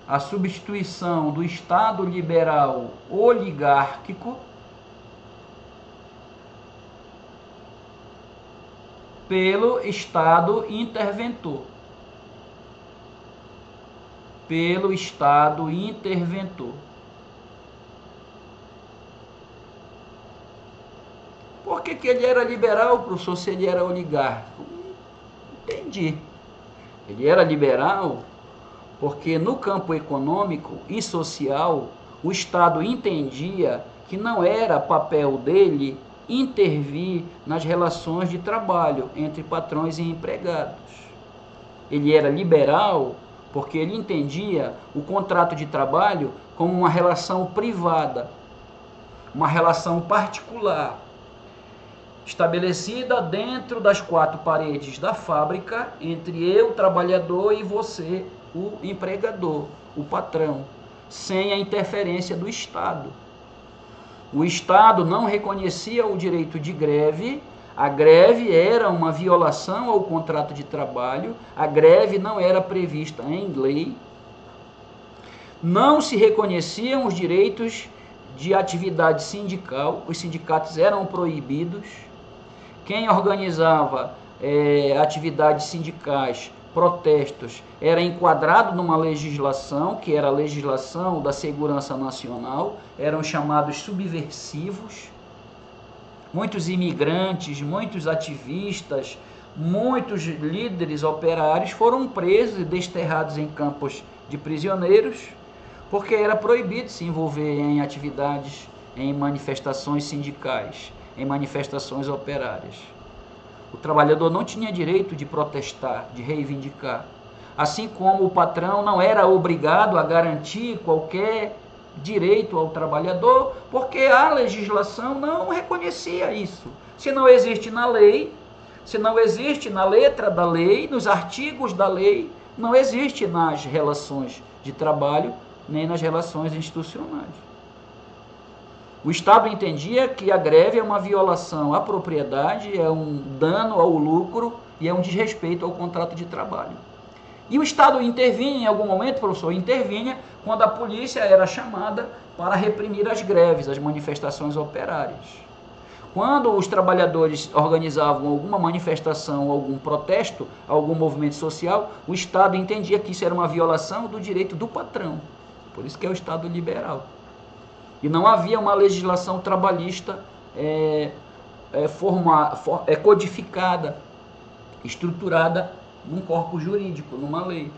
a substituição do Estado liberal oligárquico pelo Estado interventor. pelo Estado interventor. Por que ele era liberal, professor, se ele era oligárquico? Entendi. Ele era liberal porque no campo econômico e social o Estado entendia que não era papel dele intervir nas relações de trabalho entre patrões e empregados. Ele era liberal porque ele entendia o contrato de trabalho como uma relação privada, uma relação particular, estabelecida dentro das quatro paredes da fábrica, entre eu, trabalhador, e você, o empregador, o patrão, sem a interferência do Estado. O Estado não reconhecia o direito de greve, a greve era uma violação ao contrato de trabalho, a greve não era prevista em lei, não se reconheciam os direitos de atividade sindical, os sindicatos eram proibidos. Quem organizava atividades sindicais, protestos, era enquadrado numa legislação, que era a legislação da segurança nacional, eram chamados subversivos. Muitos imigrantes, muitos ativistas, muitos líderes operários foram presos e desterrados em campos de prisioneiros, porque era proibido se envolver em atividades, em manifestações sindicais, em manifestações operárias. O trabalhador não tinha direito de protestar, de reivindicar. Assim como o patrão não era obrigado a garantir qualquer direito ao trabalhador, porque a legislação não reconhecia isso. Se não existe na lei, se não existe na letra da lei, nos artigos da lei, não existe nas relações de trabalho, nem nas relações institucionais. O Estado entendia que a greve é uma violação à propriedade, é um dano ao lucro e é um desrespeito ao contrato de trabalho. E o Estado intervinha em algum momento, professor, intervinha quando a polícia era chamada para reprimir as greves, as manifestações operárias. Quando os trabalhadores organizavam alguma manifestação, algum protesto, algum movimento social, o Estado entendia que isso era uma violação do direito do patrão. Por isso que é o Estado liberal. E não havia uma legislação trabalhista codificada, estruturada num corpo jurídico, numa lei.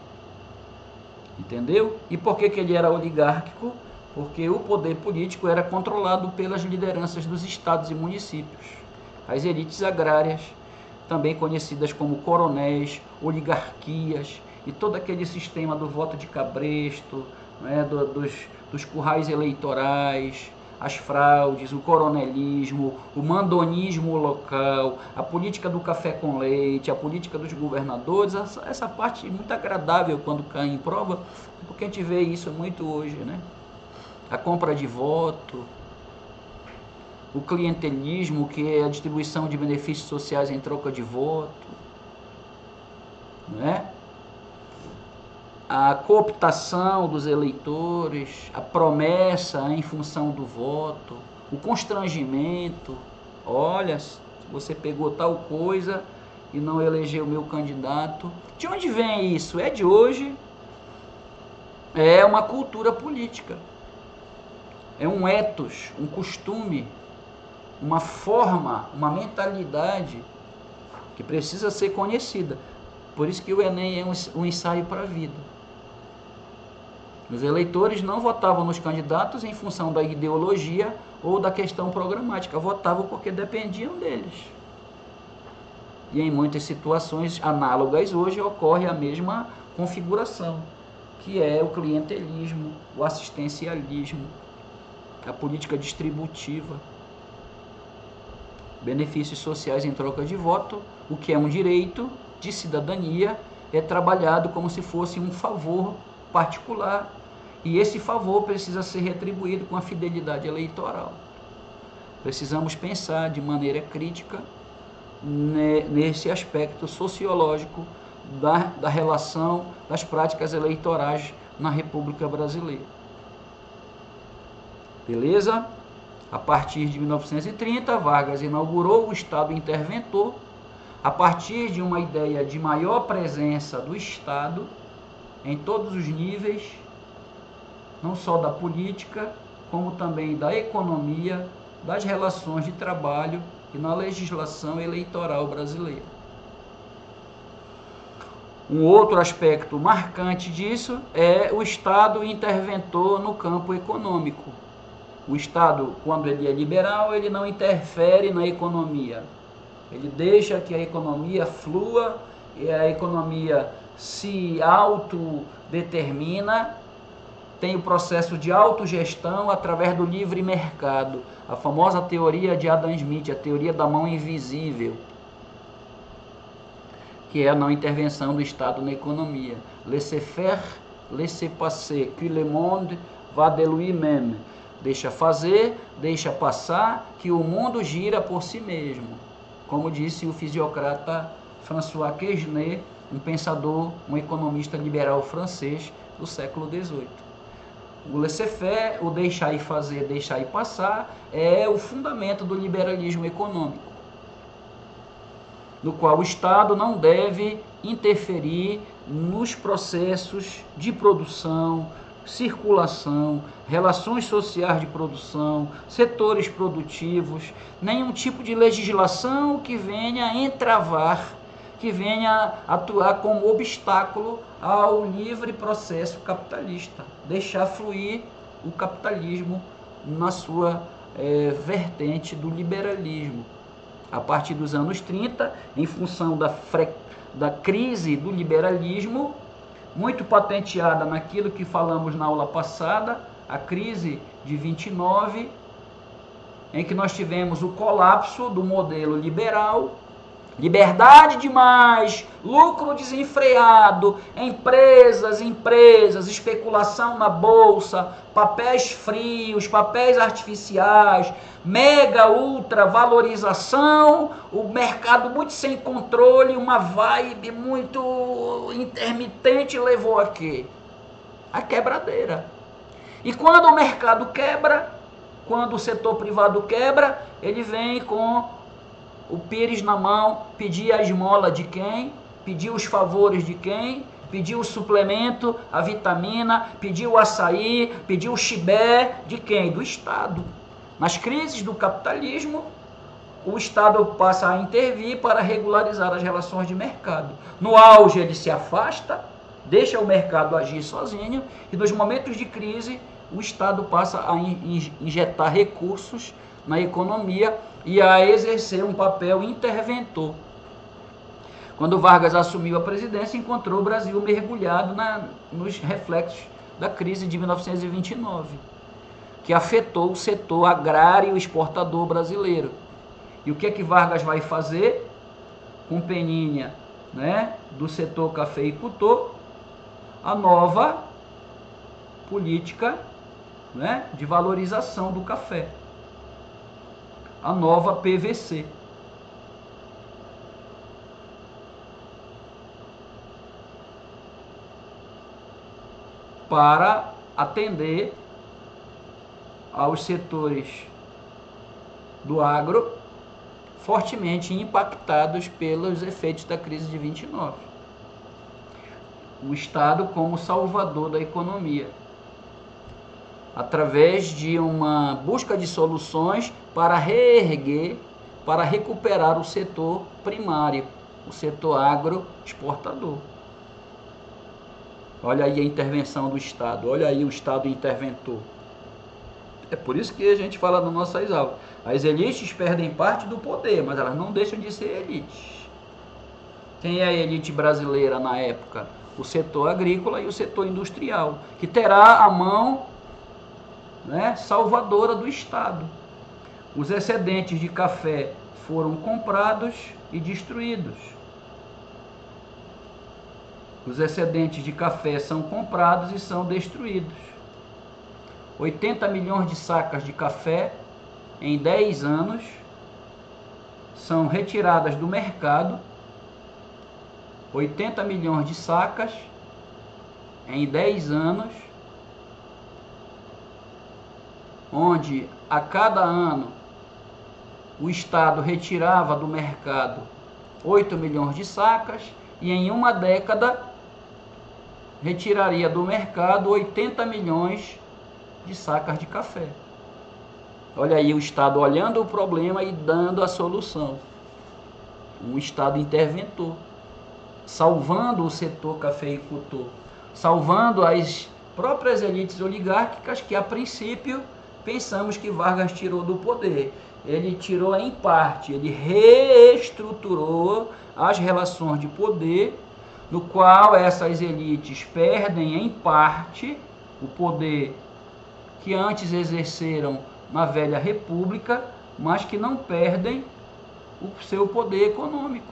Entendeu? E por que ele era oligárquico? Porque o poder político era controlado pelas lideranças dos estados e municípios. As elites agrárias, também conhecidas como coronéis, oligarquias, e todo aquele sistema do voto de cabresto, né, dos currais eleitorais, as fraudes, o coronelismo, o mandonismo local, a política do café com leite, a política dos governadores, essa parte muito agradável quando cai em prova, porque a gente vê isso muito hoje, né? A compra de voto, o clientelismo, que é a distribuição de benefícios sociais em troca de voto, né? A cooptação dos eleitores, a promessa em função do voto, o constrangimento. Olha, você pegou tal coisa e não elegeu o meu candidato. De onde vem isso? É de hoje. É uma cultura política. É um ethos, um costume, uma forma, uma mentalidade que precisa ser conhecida. Por isso que o Enem é um ensaio para a vida. Os eleitores não votavam nos candidatos em função da ideologia ou da questão programática, votavam porque dependiam deles. E em muitas situações análogas hoje ocorre a mesma configuração, que é o clientelismo, o assistencialismo, a política distributiva, benefícios sociais em troca de voto, o que é um direito de cidadania, é trabalhado como se fosse um favor particular, e esse favor precisa ser retribuído com a fidelidade eleitoral. Precisamos pensar de maneira crítica nesse aspecto sociológico da relação das práticas eleitorais na República Brasileira. Beleza? A partir de 1930, Vargas inaugurou o Estado interventor, a partir de uma ideia de maior presença do Estado em todos os níveis, não só da política, como também da economia, das relações de trabalho e na legislação eleitoral brasileira. Um outro aspecto marcante disso é o Estado interventor no campo econômico. O Estado, quando ele é liberal, ele não interfere na economia. Ele deixa que a economia flua e a economia se autodetermina, tem o processo de autogestão através do livre mercado, a famosa teoria de Adam Smith, a teoria da mão invisível, que é a não intervenção do Estado na economia. Laissez-faire, laissez-passer, que le monde va de lui-même. Deixa fazer, deixa passar, que o mundo gira por si mesmo. Como disse o fisiocrata François Quesnay, um pensador, um economista liberal francês do século XVIII. O laissez-faire, o deixar ir fazer, deixar ir passar, é o fundamento do liberalismo econômico, no qual o Estado não deve interferir nos processos de produção, circulação, relações sociais de produção, setores produtivos, nenhum tipo de legislação que venha entravar, que venha atuar como obstáculo ao livre processo capitalista, deixar fluir o capitalismo na sua vertente do liberalismo. A partir dos anos 30, em função da crise do liberalismo, muito patenteada naquilo que falamos na aula passada, a crise de 29, em que nós tivemos o colapso do modelo liberal, liberdade demais, lucro desenfreado, empresas, especulação na bolsa, papéis frios, papéis artificiais, mega, ultra valorização, o mercado muito sem controle, uma vibe muito intermitente levou a quê? A quebradeira. E quando o mercado quebra, quando o setor privado quebra, ele vem com o pires na mão, pedir a esmola de quem? Pedir os favores de quem? Pedir o suplemento, a vitamina, pedir o açaí, pedir o chibé de quem? Do Estado. Nas crises do capitalismo, o Estado passa a intervir para regularizar as relações de mercado. No auge ele se afasta, deixa o mercado agir sozinho, e nos momentos de crise o Estado passa a injetar recursos na economia e a exercer um papel interventor. Quando Vargas assumiu a presidência, encontrou o Brasil mergulhado nos reflexos da crise de 1929, que afetou o setor agrário exportador brasileiro. E o que é que Vargas vai fazer? Com Peninha, do setor cafeicultor, a nova política, de valorização do café, a nova PVC. Para atender aos setores do agro fortemente impactados pelos efeitos da crise de 29. O Estado como salvador da economia, através de uma busca de soluções para reerguer, para recuperar o setor primário, o setor agroexportador. Olha aí a intervenção do Estado, olha aí o Estado interventor. É por isso que a gente fala nas nossas aulas. As elites perdem parte do poder, mas elas não deixam de ser elites. Quem é a elite brasileira na época? O setor agrícola e o setor industrial, que terá a mão salvadora do Estado. Os excedentes de café foram comprados e destruídos. Os excedentes de café são comprados e são destruídos. 80 milhões de sacas de café em 10 anos são retiradas do mercado. 80 milhões de sacas em 10 anos, onde a cada ano o Estado retirava do mercado 8 milhões de sacas e em uma década retiraria do mercado 80 milhões de sacas de café. Olha aí o Estado olhando o problema e dando a solução. Um Estado interventor, salvando o setor cafeicultor, salvando as próprias elites oligárquicas que, a princípio, pensamos que Vargas tirou do poder. Ele tirou em parte, ele reestruturou as relações de poder, no qual essas elites perdem em parte o poder que antes exerceram na velha república, mas que não perdem o seu poder econômico.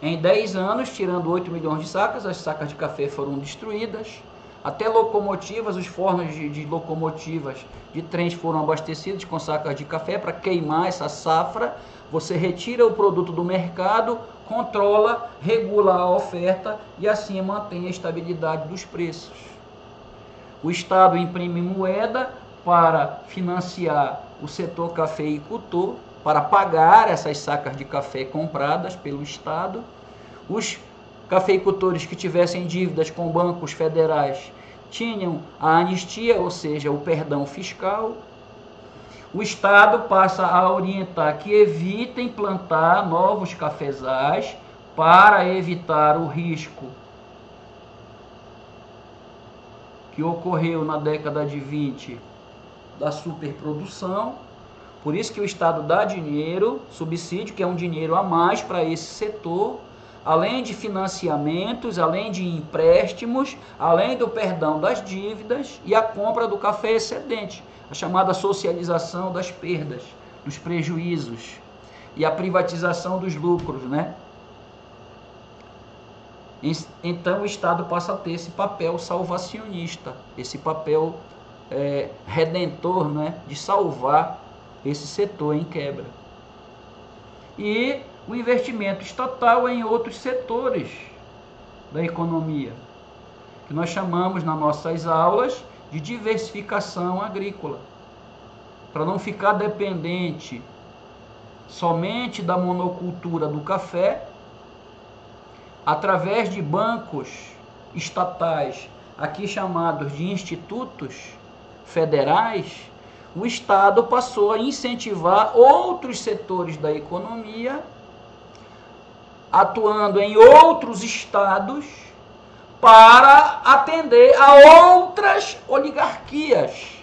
Em 10 anos, tirando 8 milhões de sacas, as sacas de café foram destruídas, até locomotivas, os fornos de locomotivas de trens foram abastecidos com sacas de café para queimar essa safra. Você retira o produto do mercado, controla, regula a oferta e assim mantém a estabilidade dos preços. O Estado imprime moeda para financiar o setor cafeicultor, para pagar essas sacas de café compradas pelo Estado. Os cafeicultores que tivessem dívidas com bancos federais tinham a anistia, ou seja, o perdão fiscal. O Estado passa a orientar que evitem plantar novos cafezais para evitar o risco que ocorreu na década de 20 da superprodução. Por isso que o Estado dá dinheiro, subsídio, que é um dinheiro a mais para esse setor, além de financiamentos, além de empréstimos, além do perdão das dívidas e a compra do café excedente, a chamada socialização das perdas, dos prejuízos e a privatização dos lucros, né? Então o Estado passa a ter esse papel salvacionista, esse papel redentor, né, de salvar esse setor em quebra. E o investimento estatal em outros setores da economia, que nós chamamos nas nossas aulas de diversificação agrícola, para não ficar dependente somente da monocultura do café. Através de bancos estatais, aqui chamados de institutos federais, o Estado passou a incentivar outros setores da economia, atuando em outros estados, para atender a outras oligarquias,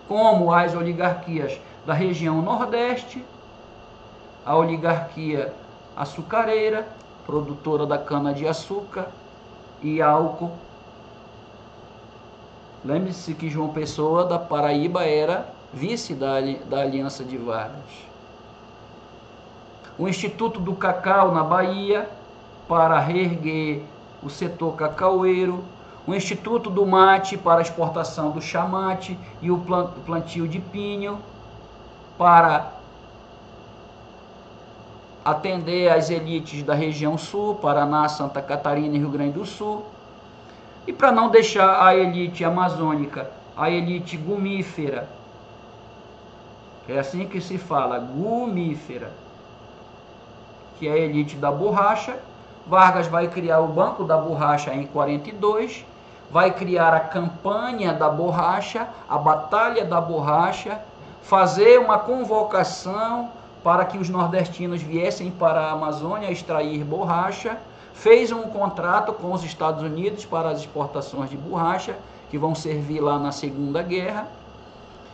como as oligarquias da região Nordeste, a oligarquia açucareira, produtora da cana-de-açúcar e álcool. Lembre-se que João Pessoa, da Paraíba, era vice da Aliança de Vargas. O Instituto do Cacau, na Bahia, para reerguer o setor cacaueiro. O Instituto do Mate, para a exportação do chamate e o plantio de pinho, para atender as elites da região sul, Paraná, Santa Catarina e Rio Grande do Sul. E para não deixar a elite amazônica, a elite gumífera, é assim que se fala, gumífera, que é a elite da borracha, Vargas vai criar o Banco da Borracha em 42, vai criar a campanha da borracha, a Batalha da Borracha, fazer uma convocação para que os nordestinos viessem para a Amazônia extrair borracha, fez um contrato com os Estados Unidos para as exportações de borracha, que vão servir lá na Segunda Guerra,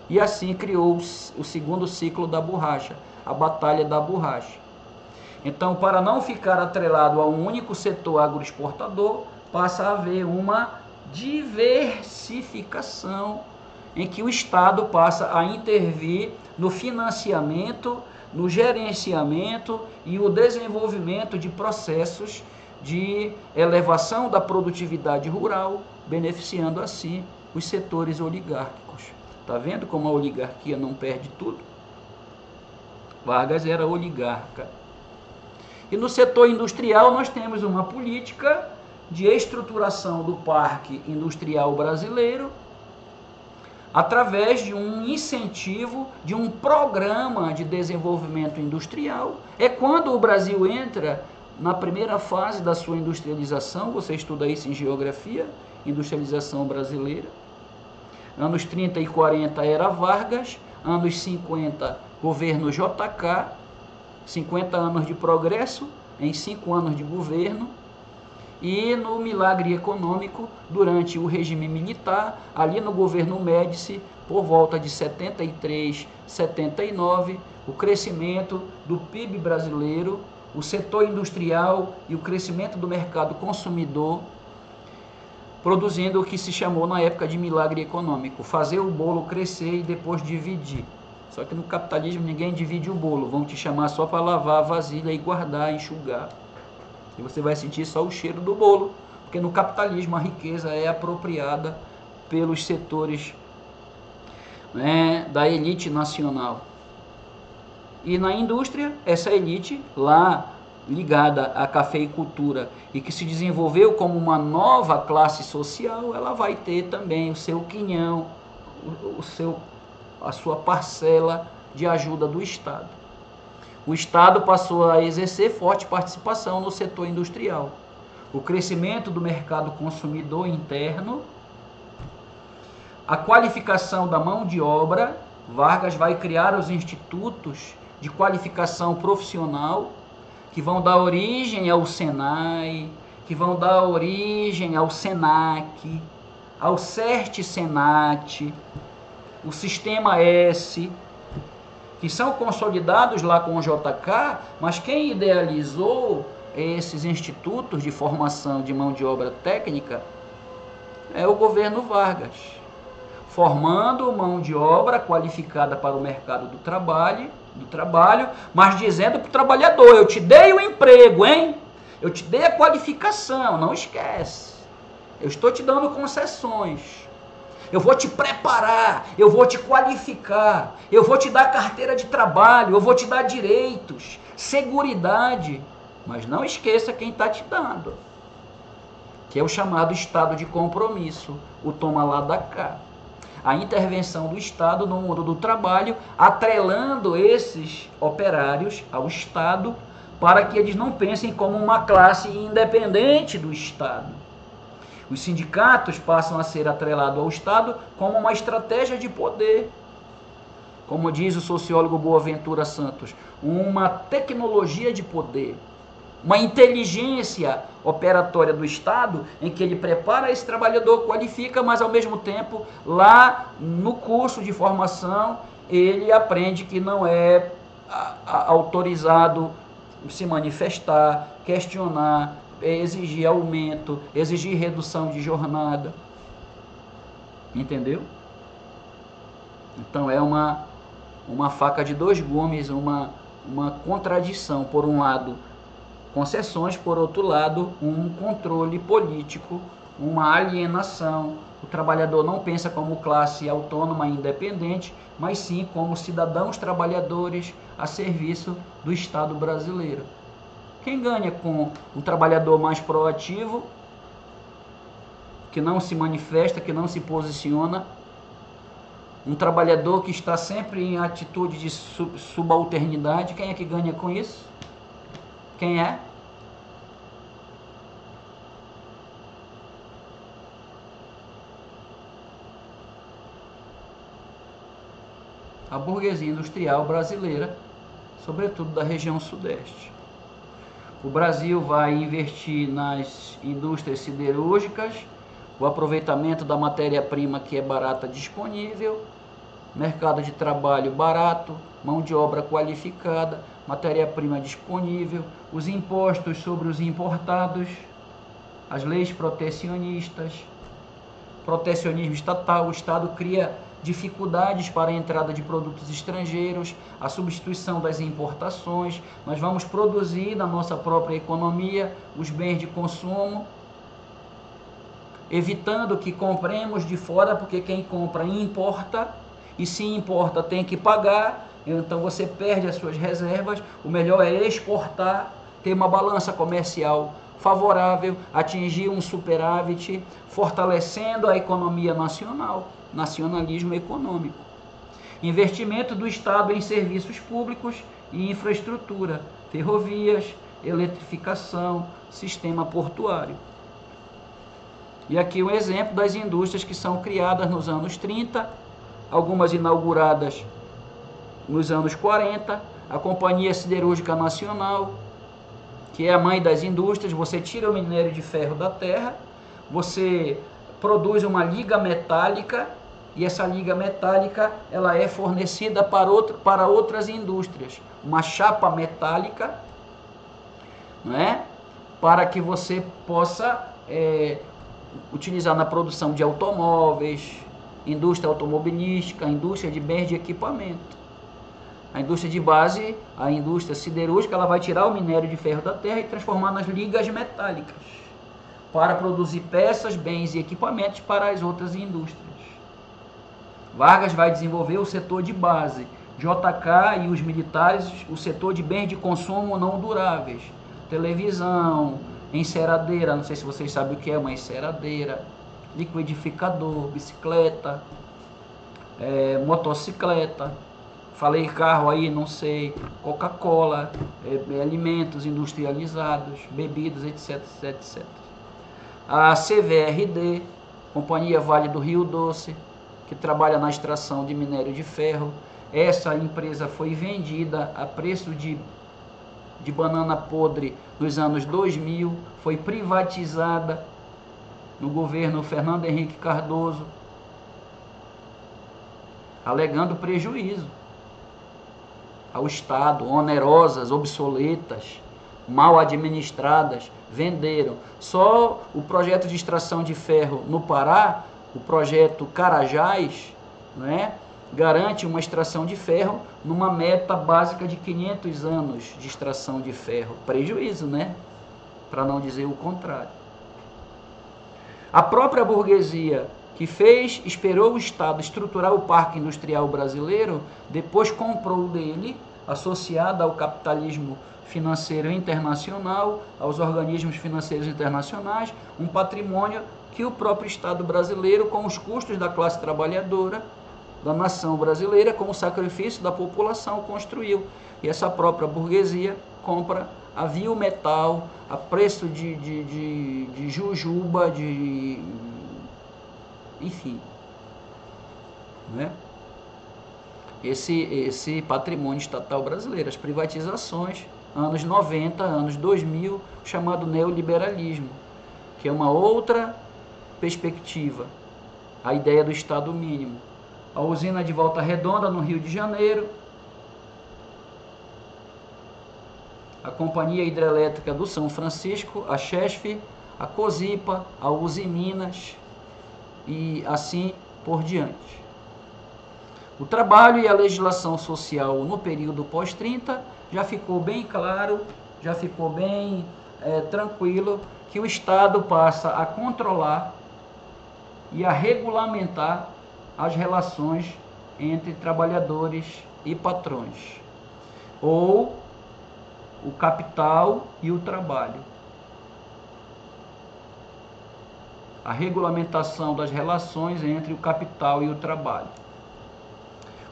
e assim criou o segundo ciclo da borracha, a Batalha da Borracha. Então, para não ficar atrelado a um único setor agroexportador, passa a haver uma diversificação em que o Estado passa a intervir no financiamento, no gerenciamento e o desenvolvimento de processos de elevação da produtividade rural, beneficiando assim os setores oligárquicos. Está vendo como a oligarquia não perde tudo? Vargas era oligarca. E no setor industrial nós temos uma política de estruturação do parque industrial brasileiro através de um incentivo, de um programa de desenvolvimento industrial. É quando o Brasil entra na primeira fase da sua industrialização, você estuda isso em geografia, industrialização brasileira. Anos 30 e 40 era Vargas, anos 50 governo JK, 50 anos de progresso em 5 anos de governo, e no milagre econômico durante o regime militar, ali no governo Médici, por volta de 73, 79, o crescimento do PIB brasileiro, o setor industrial e o crescimento do mercado consumidor, produzindo o que se chamou na época de milagre econômico, fazer o bolo crescer e depois dividir. Só que no capitalismo ninguém divide o bolo, vão te chamar só para lavar a vasilha e guardar, enxugar. E você vai sentir só o cheiro do bolo, porque no capitalismo a riqueza é apropriada pelos setores, né, da elite nacional. E na indústria, essa elite lá ligada à cafeicultura e que se desenvolveu como uma nova classe social, ela vai ter também o seu quinhão, a sua parcela de ajuda do Estado. O Estado passou a exercer forte participação no setor industrial. O crescimento do mercado consumidor interno, a qualificação da mão de obra, Vargas vai criar os institutos de qualificação profissional, que vão dar origem ao Senai, que vão dar origem ao Senac, ao CERT-Senat, o Sistema S, que são consolidados lá com o JK, mas quem idealizou esses institutos de formação de mão de obra técnica é o governo Vargas, formando mão de obra qualificada para o mercado do trabalho, mas dizendo para o trabalhador: eu te dei o emprego, hein? Eu te dei a qualificação, não esquece. Eu estou te dando concessões. Eu vou te preparar, eu vou te qualificar, eu vou te dar carteira de trabalho, eu vou te dar direitos, seguridade. Mas não esqueça quem está te dando, que é o chamado estado de compromisso, o toma lá da cá. A intervenção do Estado no mundo do trabalho, atrelando esses operários ao Estado, para que eles não pensem como uma classe independente do Estado. Os sindicatos passam a ser atrelados ao Estado como uma estratégia de poder. Como diz o sociólogo Boaventura Santos, uma tecnologia de poder, uma inteligência operatória do Estado, em que ele prepara esse trabalhador, qualifica, mas ao mesmo tempo, lá no curso de formação, ele aprende que não é autorizado se manifestar, questionar, exigir aumento, exigir redução de jornada. Entendeu? Então é uma faca de dois gumes, uma contradição. Por um lado, concessões, por outro lado, um controle político, uma alienação. O trabalhador não pensa como classe autônoma e independente, mas sim como cidadãos trabalhadores a serviço do Estado brasileiro. Quem ganha com um trabalhador mais proativo, que não se manifesta, que não se posiciona, um trabalhador que está sempre em atitude de subalternidade? Quem é que ganha com isso? Quem é? A burguesia industrial brasileira, sobretudo da região sudeste. O Brasil vai investir nas indústrias siderúrgicas, o aproveitamento da matéria-prima que é barata disponível, mercado de trabalho barato, mão de obra qualificada, matéria-prima disponível, os impostos sobre os importados, as leis protecionistas, protecionismo estatal. O Estado cria dificuldades para a entrada de produtos estrangeiros, a substituição das importações. Nós vamos produzir na nossa própria economia os bens de consumo, evitando que compremos de fora, porque quem compra importa, e se importa tem que pagar, então você perde as suas reservas. O melhor é exportar, ter uma balança comercial favorável, atingir um superávit, fortalecendo a economia nacional, nacionalismo econômico. Investimento do Estado em serviços públicos e infraestrutura, ferrovias, eletrificação, sistema portuário. E aqui um exemplo das indústrias que são criadas nos anos 30, algumas inauguradas nos anos 40, a Companhia Siderúrgica Nacional, que é a mãe das indústrias. Você tira o minério de ferro da terra, você produz uma liga metálica, e essa liga metálica ela é fornecida para outras indústrias. Uma chapa metálica, não é? Para que você possa utilizar na produção de automóveis, indústria automobilística, indústria de bens de equipamento. A indústria de base, a indústria siderúrgica, ela vai tirar o minério de ferro da terra e transformar nas ligas metálicas para produzir peças, bens e equipamentos para as outras indústrias. Vargas vai desenvolver o setor de base, JK e os militares o setor de bens de consumo não duráveis, televisão, enceradeira, não sei se vocês sabem o que é uma enceradeira, liquidificador, bicicleta, motocicleta, falei carro aí, não sei, Coca-Cola, alimentos industrializados, bebidas, etc, etc. A CVRD, Companhia Vale do Rio Doce, que trabalha na extração de minério de ferro. Essa empresa foi vendida a preço de banana podre nos anos 2000, foi privatizada no governo Fernando Henrique Cardoso, alegando prejuízo ao Estado, onerosas, obsoletas, mal administradas, venderam. Só o projeto de extração de ferro no Pará, o projeto Carajás, né, garante uma extração de ferro numa meta básica de 500 anos de extração de ferro. Prejuízo, né? Para não dizer o contrário. A própria burguesia que esperou o Estado estruturar o parque industrial brasileiro, depois comprou dele, associada ao capitalismo financeiro internacional, aos organismos financeiros internacionais, um patrimônio que o próprio Estado brasileiro, com os custos da classe trabalhadora, da nação brasileira, com o sacrifício da população, construiu. E essa própria burguesia compra a vil metal, a preço de jujuba, enfim, né? Esse patrimônio estatal brasileiro, as privatizações, anos 90, anos 2000, chamado neoliberalismo, que é uma outra perspectiva, a ideia do Estado mínimo. A usina de Volta Redonda, no Rio de Janeiro, a Companhia Hidrelétrica do São Francisco, a Chesf, a Cosipa, a Usiminas e assim por diante. O trabalho e a legislação social no período pós-30 já ficou bem claro, já ficou bem tranquilo, que o Estado passa a controlar e a regulamentar as relações entre trabalhadores e patrões, ou o capital e o trabalho. A regulamentação das relações entre o capital e o trabalho.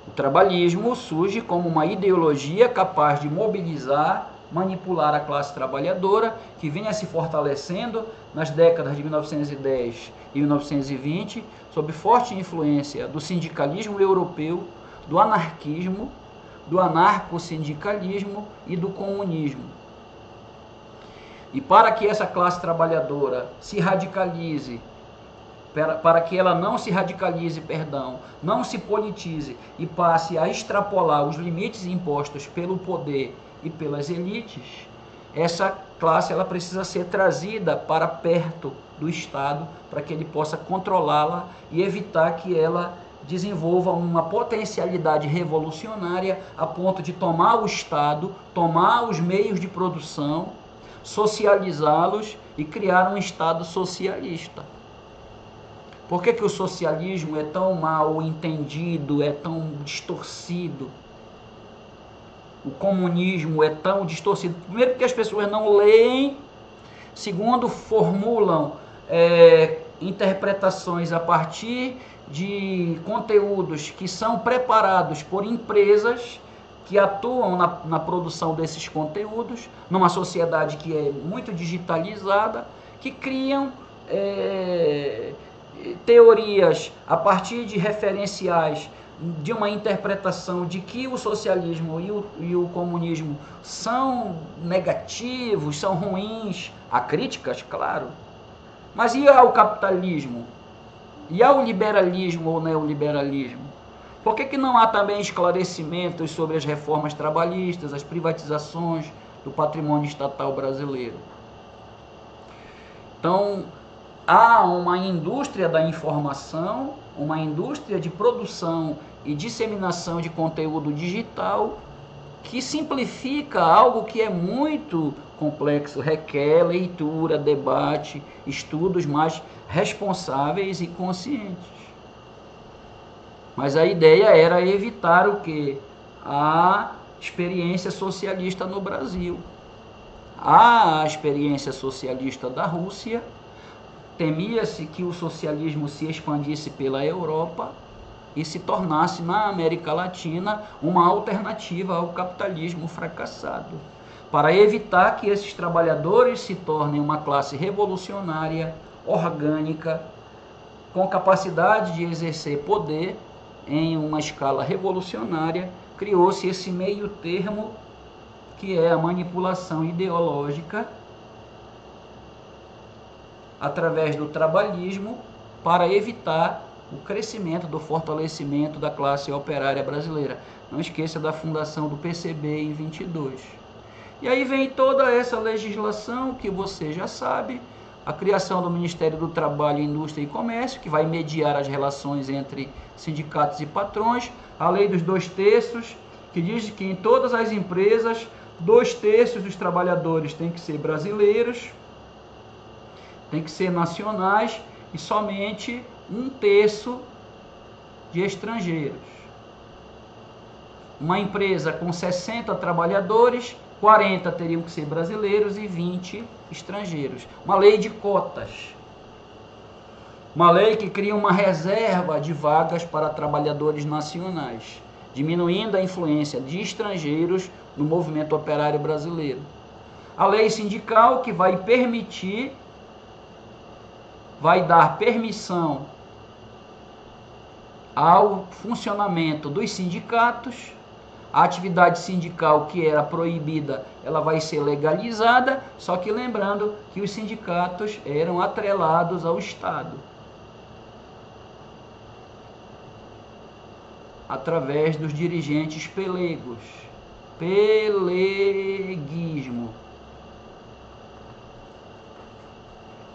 O trabalhismo surge como uma ideologia capaz de mobilizar, manipular a classe trabalhadora, que vinha se fortalecendo nas décadas de 1910 e 1920, sob forte influência do sindicalismo europeu, do anarquismo, do anarcossindicalismo e do comunismo. E para que essa classe trabalhadora se radicalize, para que ela não se radicalize, não se politize e passe a extrapolar os limites impostos pelo poder e pelas elites, essa classe ela precisa ser trazida para perto do Estado para que ele possa controlá-la e evitar que ela desenvolva uma potencialidade revolucionária a ponto de tomar o Estado, tomar os meios de produção, socializá-los e criar um Estado socialista. Por que o socialismo é tão mal entendido, é tão distorcido? O comunismo é tão distorcido? Primeiro, porque as pessoas não leem. Segundo, formulam interpretações a partir de conteúdos que são preparados por empresas que atuam na produção desses conteúdos, numa sociedade que é muito digitalizada, que criam teorias a partir de referenciais de uma interpretação de que o socialismo e o comunismo são negativos, são ruins. Há críticas, claro. Mas e ao capitalismo? E ao liberalismo ou neoliberalismo? Por que não há também esclarecimentos sobre as reformas trabalhistas, as privatizações do patrimônio estatal brasileiro? Então, há uma indústria da informação, uma indústria de produção e disseminação de conteúdo digital que simplifica algo que é muito complexo, requer leitura, debate, estudos mais responsáveis e conscientes. Mas a ideia era evitar o quê? A experiência socialista no Brasil. A experiência socialista da Rússia, temia-se que o socialismo se expandisse pela Europa e se tornasse na América Latina uma alternativa ao capitalismo fracassado, para evitar que esses trabalhadores se tornem uma classe revolucionária, orgânica, com capacidade de exercer poder em uma escala revolucionária. Criou-se esse meio termo que é a manipulação ideológica através do trabalhismo para evitar o crescimento, do fortalecimento da classe operária brasileira. Não esqueça da fundação do PCB em 22. E aí vem toda essa legislação que você já sabe, a criação do Ministério do Trabalho, Indústria e Comércio, que vai mediar as relações entre sindicatos e patrões, a lei dos 2/3, que diz que em todas as empresas, 2/3 dos trabalhadores têm que ser brasileiros, têm que ser nacionais, e somente 1/3 de estrangeiros. Uma empresa com 60 trabalhadores, 40 teriam que ser brasileiros e 20 estrangeiros. Uma lei de cotas. Uma lei que cria uma reserva de vagas para trabalhadores nacionais, diminuindo a influência de estrangeiros no movimento operário brasileiro. A lei sindical que vai dar permissão ao funcionamento dos sindicatos. A atividade sindical que era proibida, ela vai ser legalizada, só que lembrando que os sindicatos eram atrelados ao Estado, através dos dirigentes pelegos. Peleguismo.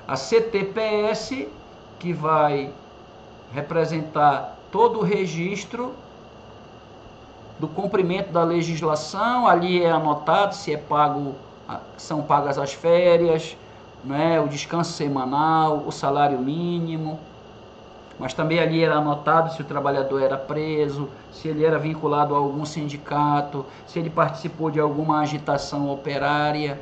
A CTPS, que vai representar todo o registro do cumprimento da legislação. Ali é anotado se são pagas as férias, né, o descanso semanal, o salário mínimo. Mas também ali era anotado se o trabalhador era preso, se ele era vinculado a algum sindicato, se ele participou de alguma agitação operária.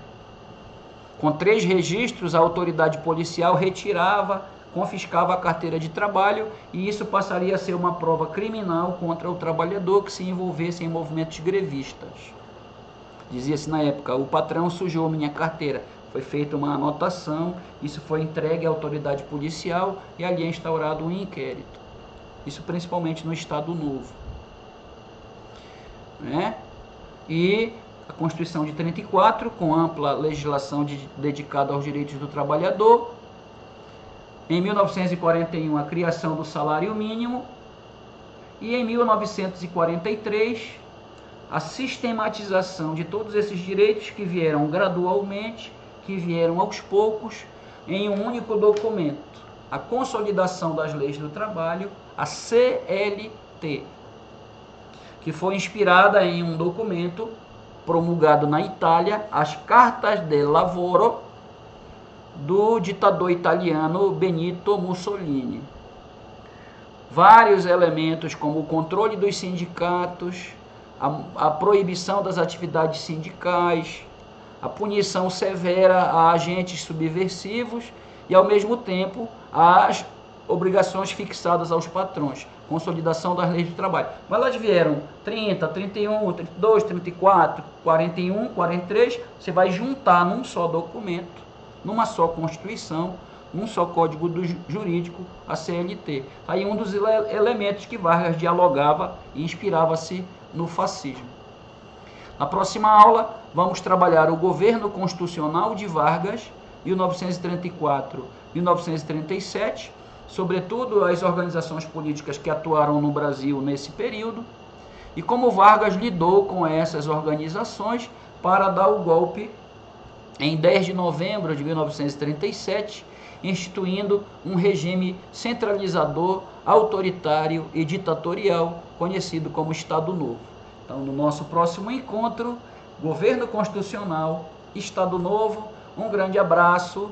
Com 3 registros, a autoridade policial retirava, confiscava a carteira de trabalho, e isso passaria a ser uma prova criminal contra o trabalhador que se envolvesse em movimentos grevistas. Dizia-se na época: o patrão sujou minha carteira. Foi feita uma anotação, isso foi entregue à autoridade policial e ali é instaurado um inquérito. Isso principalmente no Estado Novo, né? E a Constituição de 34, com ampla legislação dedicada aos direitos do trabalhador. Em 1941, a criação do salário mínimo. E em 1943, a sistematização de todos esses direitos que vieram gradualmente, que vieram aos poucos, em um único documento. A consolidação das leis do trabalho, a CLT, que foi inspirada em um documento promulgado na Itália, as Cartas de Lavoro, do ditador italiano Benito Mussolini. Vários elementos como o controle dos sindicatos, a proibição das atividades sindicais, a punição severa a agentes subversivos e, ao mesmo tempo, as obrigações fixadas aos patrões. consolidação das leis de trabalho. Mas elas vieram 30, 31, 32, 34, 41, 43, você vai juntar num só documento, numa só Constituição, num só Código Jurídico, a CLT. Aí um dos elementos que Vargas dialogava e inspirava-se no fascismo. Na próxima aula, vamos trabalhar o governo constitucional de Vargas, 1934-1937, sobretudo as organizações políticas que atuaram no Brasil nesse período, e como Vargas lidou com essas organizações para dar o golpe em 10 de novembro de 1937, instituindo um regime centralizador, autoritário e ditatorial, conhecido como Estado Novo. Então, no nosso próximo encontro, governo constitucional, Estado Novo, um grande abraço,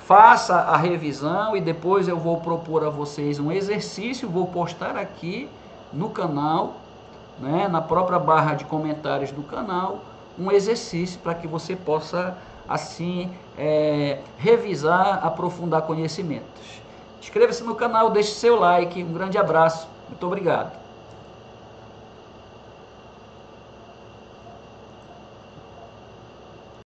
faça a revisão e depois eu vou propor a vocês um exercício, vou postar aqui no canal, né, na própria barra de comentários do canal, um exercício para que você possa assim revisar, aprofundar conhecimentos. Inscreva-se no canal, deixe seu like, um grande abraço, muito obrigado.